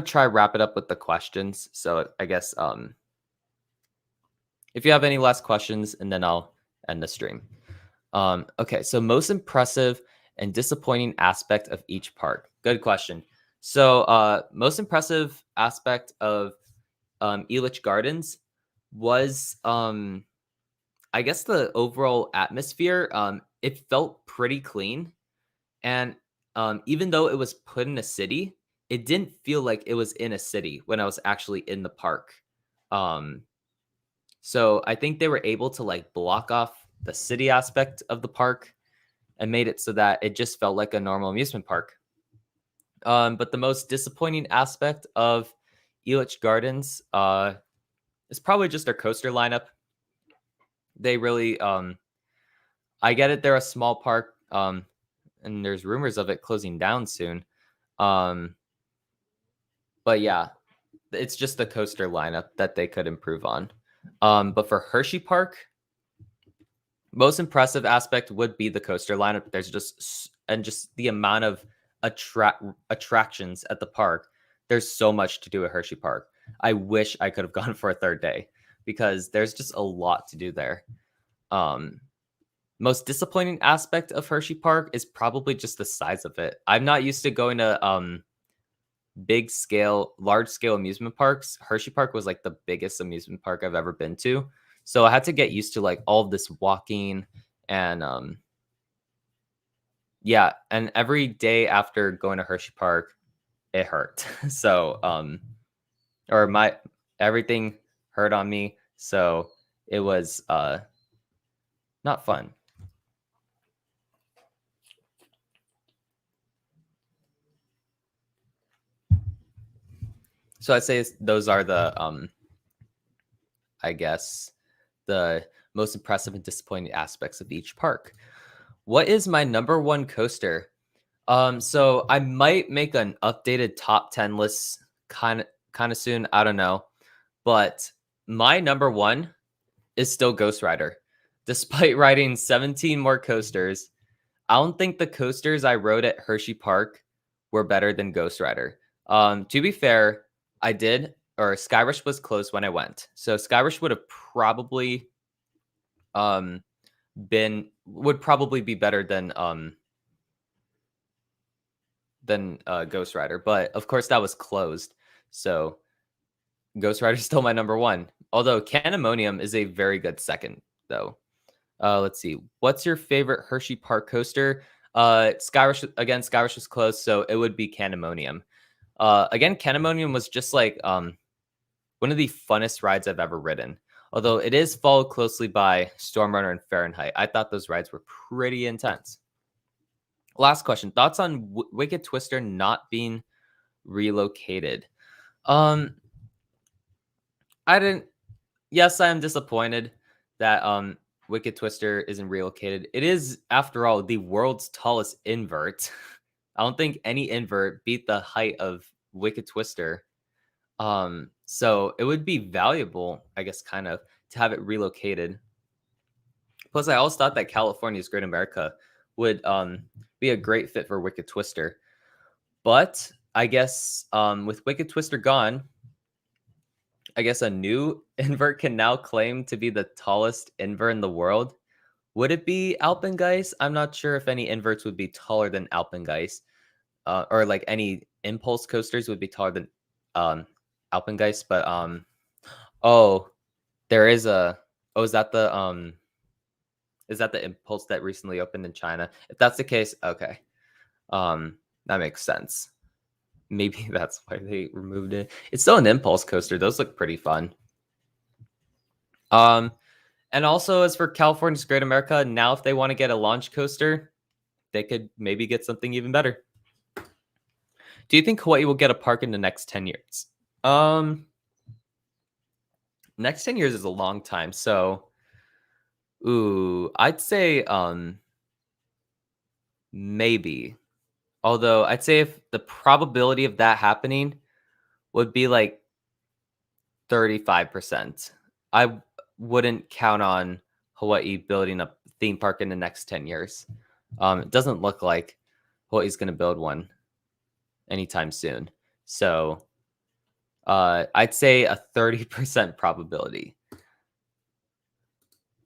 try wrap it up with the questions. So I guess if you have any last questions, and then I'll end the stream. Okay, so most impressive and disappointing aspect of each park. Good question. So most impressive aspect of Elitch Gardens was I guess the overall atmosphere. It felt pretty clean, and even though it was put in a city, it didn't feel like it was in a city when I was actually in the park. Um, so I think they were able to like block off the city aspect of the park and made it so that it just felt like a normal amusement park. But the most disappointing aspect of Elitch Gardens is probably just their coaster lineup. They really, I get it, they're a small park, and there's rumors of it closing down soon. But yeah, it's just the coaster lineup that they could improve on. But for Hershey Park, most impressive aspect would be the coaster lineup. There's just the amount of attractions at the park. There's so much to do at Hershey Park. I wish I could have gone for a third day because there's just a lot to do there. Most disappointing aspect of Hershey Park is probably just the size of it. I'm not used to going to large scale amusement parks. Hershey Park was like the biggest amusement park I've ever been to. So I had to get used to like all of this walking and yeah, and every day after going to Hershey Park, it hurt. So or my everything hurt on me. So it was not fun. So I'd say those are the I guess the most impressive and disappointing aspects of each park. What is my number one coaster? So I might make an updated top 10 list kind of soon. I don't know. But my number one is still Ghost Rider. Despite riding 17 more coasters, I don't think the coasters I rode at Hershey Park were better than Ghost Rider. To be fair, Skyrush was closed when I went. So Skyrush would have probably would probably be better than Ghost Rider, but of course that was closed. So Ghost Rider is still my number one. Although Canimonium is a very good second, though. Let's see. What's your favorite Hershey Park coaster? Skyrush was closed, so it would be Canimonium. Again, Canimonium was just like one of the funnest rides I've ever ridden. Although it is followed closely by Stormrunner and Fahrenheit. I thought those rides were pretty intense. Last question. Thoughts on Wicked Twister not being relocated? I didn't. Yes, I am disappointed that Wicked Twister isn't relocated. It is, after all, the world's tallest invert. I don't think any invert beat the height of Wicked Twister. So it would be valuable, I guess, kind of, to have it relocated. Plus, I always thought that California's Great America would be a great fit for Wicked Twister. But I guess with Wicked Twister gone, I guess a new invert can now claim to be the tallest invert in the world. Would it be Alpengeist? I'm not sure if any inverts would be taller than Alpengeist, or like any impulse coasters would be taller than Alpengeist. But oh, there is a is that the impulse that recently opened in China? If that's the case, okay, that makes sense. Maybe that's why they removed it. It's still an impulse coaster. Those look pretty fun. And also as for California's Great America, now if they want to get a launch coaster, they could maybe get something even better. Do you think Hawaii will get a park in the next 10 years? Next 10 years is a long time. So, I'd say maybe. Although I'd say if the probability of that happening would be like 35%. I wouldn't count on Hawaii building a theme park in the next 10 years. It doesn't look like Hawaii's going to build one anytime soon. So I'd say a 30% probability.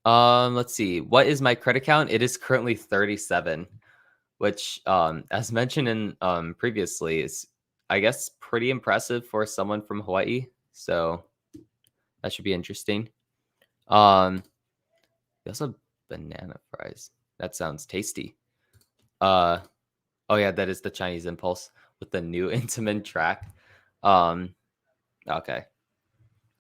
Let's see. What is my credit count? It is currently 37, which, as mentioned in previously, is I guess pretty impressive for someone from Hawaii. So that should be interesting. We also have banana fries. That sounds tasty. Uh, oh yeah, that is the Chinese Impulse with the new Intamin track. Um, okay.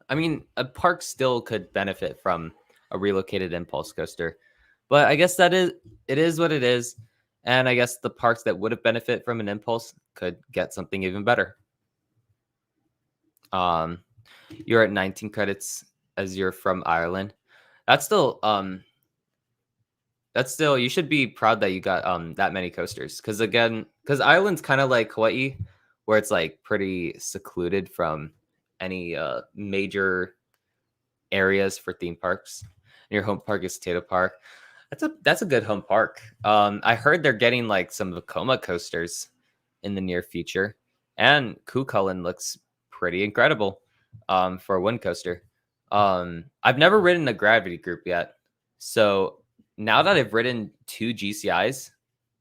I mean, a park still could benefit from a relocated impulse coaster, but I guess it is what it is, and I guess the parks that would have benefit from an impulse could get something even better. Um, you're at 19 credits as you're from Ireland. That's still you should be proud that you got that many coasters because Ireland's kind of like Hawaii, where it's like pretty secluded from any major areas for theme parks. And your home park is Tato Park. That's a good home park. I heard they're getting like some Vekoma coasters in the near future, and Kukulkan looks pretty incredible for a wind coaster. I've never ridden a gravity group yet, so now that I've ridden 2 GCIs,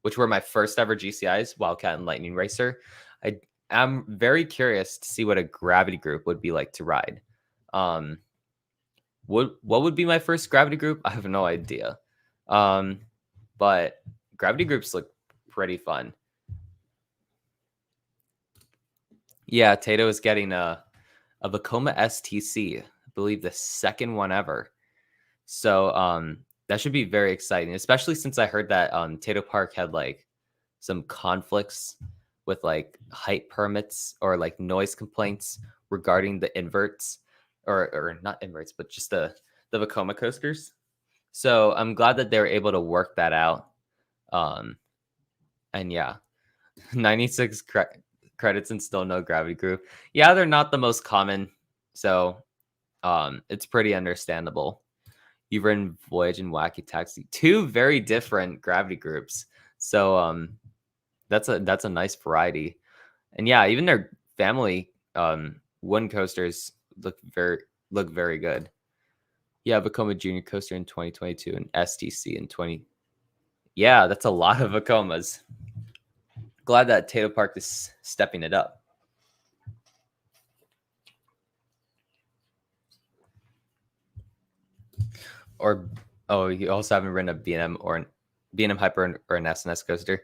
which were my first ever GCIs, Wildcat and Lightning Racer, I am very curious to see what a gravity group would be like to ride. Um, what would be my first gravity group? I have no idea. But gravity groups look pretty fun. Yeah, Tato is getting a Vekoma STC, I believe the second one ever. So that should be very exciting, especially since I heard that Tato Park had like some conflicts with like height permits or like noise complaints regarding the inverts or not inverts, but just the Vekoma coasters. So I'm glad that they were able to work that out. And yeah, 96 credits and still no gravity group. Yeah, they're not the most common, so it's pretty understandable. You've ridden Voyage and Wacky Taxi, 2 very different gravity groups. So that's a nice variety. And yeah, even their family one coasters look very good. Yeah, Vekoma Junior Coaster in 2022 and STC in 20. Yeah, that's a lot of Vekomas. Glad that Tato Park is stepping it up. Or you also haven't ridden a B&M or an B&M Hyper or an SNS coaster.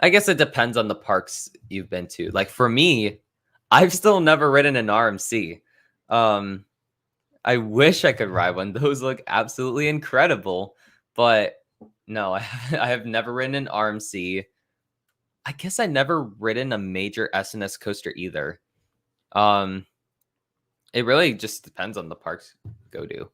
I guess it depends on the parks you've been to. Like for me, I've still never ridden an RMC. I wish I could ride one. Those look absolutely incredible, but no, I have never ridden an RMC. I guess I never ridden a major SNS coaster either. It really just depends on the parks you go to.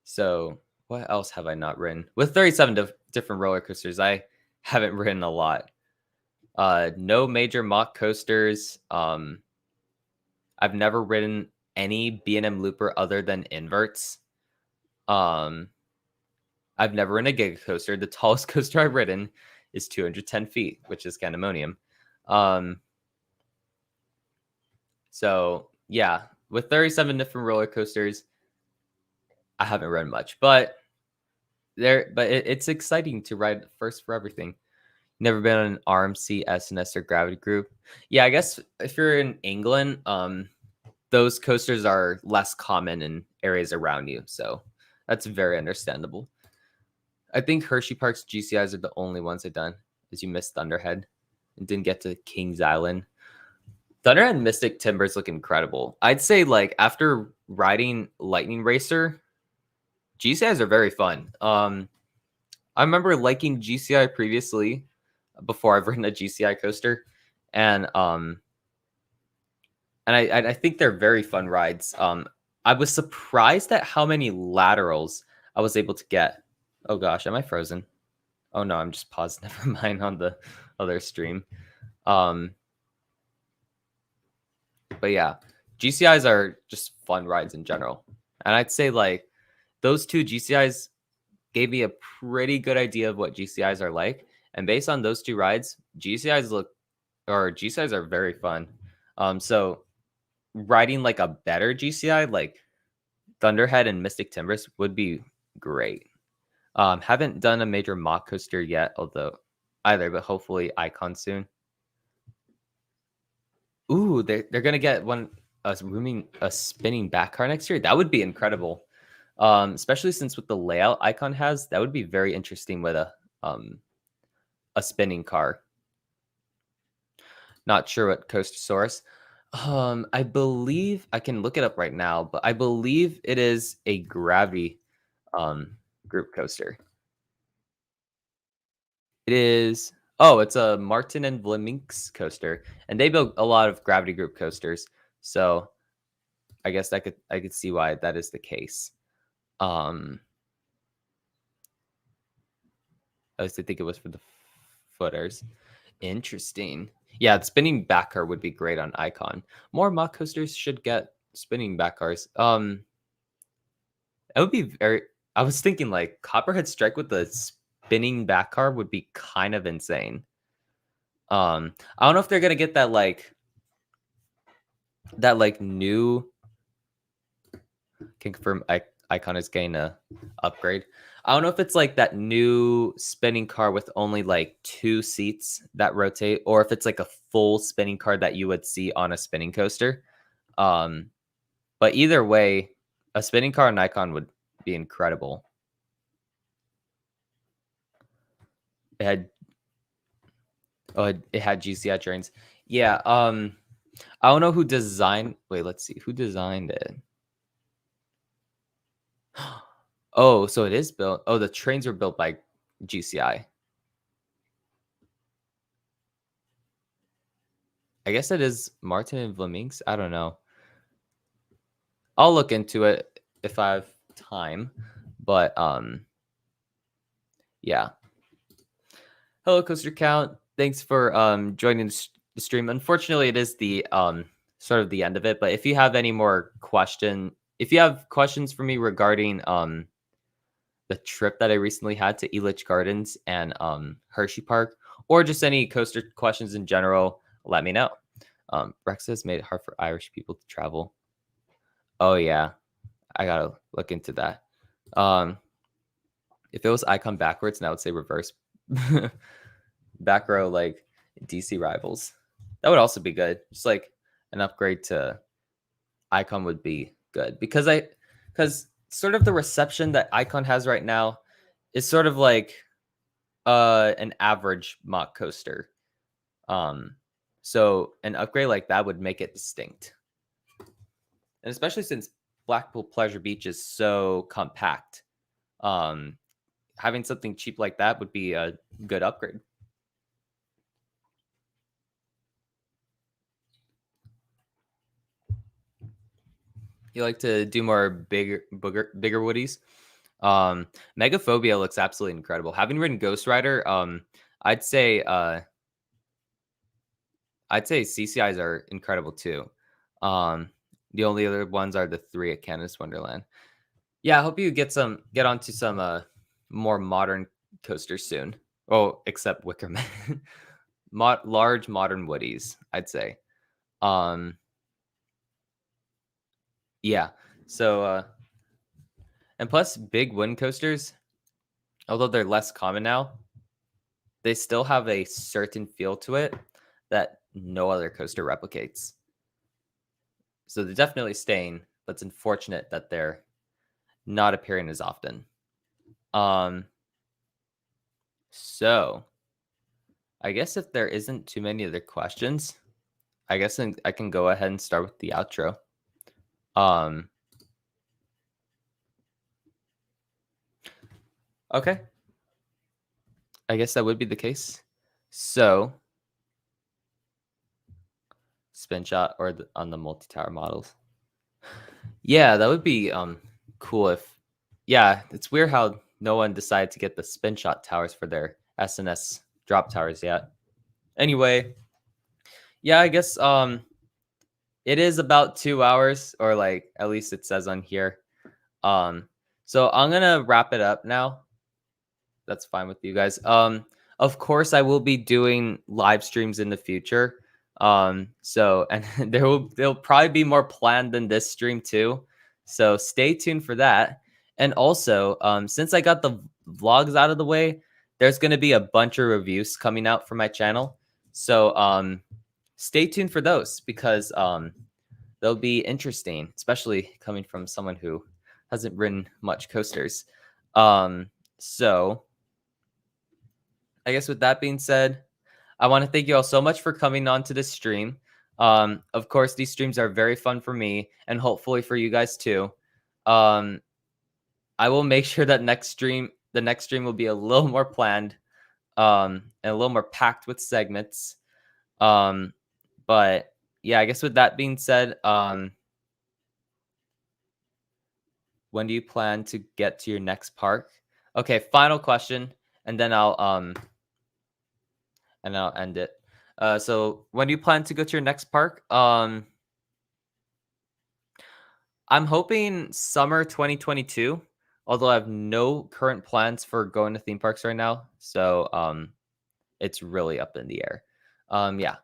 So what else have I not ridden? With 37 different roller coasters, I haven't ridden a lot. No major mock coasters. I've never ridden any B&M looper other than inverts. I've never ridden a giga coaster. The tallest coaster I've ridden is 210 feet, which is Candemonium. So yeah, with 37 different roller coasters, I haven't ridden much, but it's exciting to ride first for everything. Never been on an RMC, SNS, or Gravity Group. Yeah, I guess if you're in England, those coasters are less common in areas around you, so that's very understandable. I think Hershey Park's GCIs are the only ones I've done, as you missed Thunderhead and didn't get to Kings Island. Thunderhead Mystic Timbers look incredible. I'd say like after riding Lightning Racer, GCIs are very fun. I remember liking GCI previously before I've ridden a GCI coaster, and I think they're very fun rides. I was surprised at how many laterals I was able to get. Oh gosh, am I frozen? Oh no, I'm just paused. Never mind on the other stream. But yeah, GCIs are just fun rides in general. And I'd say like those 2 GCIs gave me a pretty good idea of what GCIs are like. And based on those 2 rides, GCIs are very fun. So riding like a better GCI, like Thunderhead and Mystic Timbers would be great. Haven't done a major mock coaster yet, but hopefully Icon soon. Ooh, they're gonna get a spinning back car next year. That would be incredible. Especially since with the layout Icon has, that would be very interesting with a spinning car. Not sure what coaster source. I believe I can look it up right now, but I believe it is a gravity group coaster. It is. Oh, it's a Martin and Vleminck's coaster, and they built a lot of gravity group coasters. So I guess I could see why that is the case. I used to think it was for the footers. Interesting. Yeah, the spinning back car would be great on Icon. More mock coasters should get spinning back cars. It would be very. I was thinking like Copperhead Strike with the spinning back car would be kind of insane. I don't know if they're gonna get that new. Can confirm Icon is getting a upgrade. I don't know if it's like that new spinning car with only like 2 seats that rotate, or if it's like a full spinning car that you would see on a spinning coaster. But either way, a spinning car on Icon would be incredible. It had GCI trains. Yeah. I don't know who designed. Wait, let's see who designed it. Oh, so it is built. Oh, the trains were built by GCI. I guess it is Martin and Vleminck's. I don't know. I'll look into it if I have time. But yeah. Hello, Coaster Count. Thanks for joining the stream. Unfortunately, it is the sort of the end of it. But if you have any more if you have questions for me regarding the trip that I recently had to Elitch Gardens and Hershey Park, or just any coaster questions in general, let me know. Brexit made it hard for Irish people to travel. Oh yeah, I gotta look into that. If it was Icon backwards, now I would say reverse. Back row like DC rivals. That would also be good. Just like an upgrade to Icon would be good because sort of the reception that Icon has right now is sort of like an average mock coaster. So an upgrade like that would make it distinct. And especially since Blackpool Pleasure Beach is so compact, having something cheap like that would be a good upgrade. You like to do more bigger woodies? Megaphobia looks absolutely incredible. Having ridden Ghost Rider, I'd say CCIs are incredible too. The only other ones are the 3 at Canada's Wonderland. Yeah, I hope you get onto some more modern coasters soon. Oh, except Wickerman. Large modern woodies, I'd say. Yeah. So and plus big wind coasters, although they're less common now, they still have a certain feel to it that no other coaster replicates. So they're definitely staying, but it's unfortunate that they're not appearing as often. So I guess if there isn't too many other questions, I guess I can go ahead and start with the outro. Okay. I guess that would be the case. So spin shot or on the multi-tower models. Yeah, that would be cool if. Yeah, it's weird how no one decided to get the spin shot towers for their SNS drop towers yet. Anyway, yeah, I guess it is about 2 hours, or like at least it says on here. So I'm gonna wrap it up now. That's fine with you guys. Of course I will be doing live streams in the future. So and there'll probably be more planned than this stream too. So stay tuned for that. And also, since I got the vlogs out of the way, there's going to be a bunch of reviews coming out for my channel. So stay tuned for those because they'll be interesting, especially coming from someone who hasn't ridden much coasters. So I guess with that being said, I want to thank you all so much for coming on to this stream. Of course, these streams are very fun for me and hopefully for you guys too. I will make sure that the next stream will be a little more planned, and a little more packed with segments. But yeah, I guess with that being said, when do you plan to get to your next park? Okay, final question, and then I'll end it. So when do you plan to go to your next park? I'm hoping summer 2022, although I have no current plans for going to theme parks right now. So it's really up in the air. Yeah.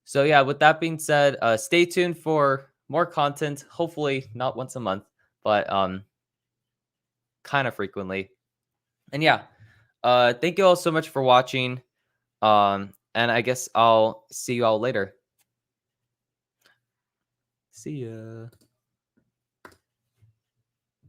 So yeah, with that being said, stay tuned for more content, hopefully not once a month, but kind of frequently. And yeah, thank you all so much for watching. And I guess I'll see you all later. See ya.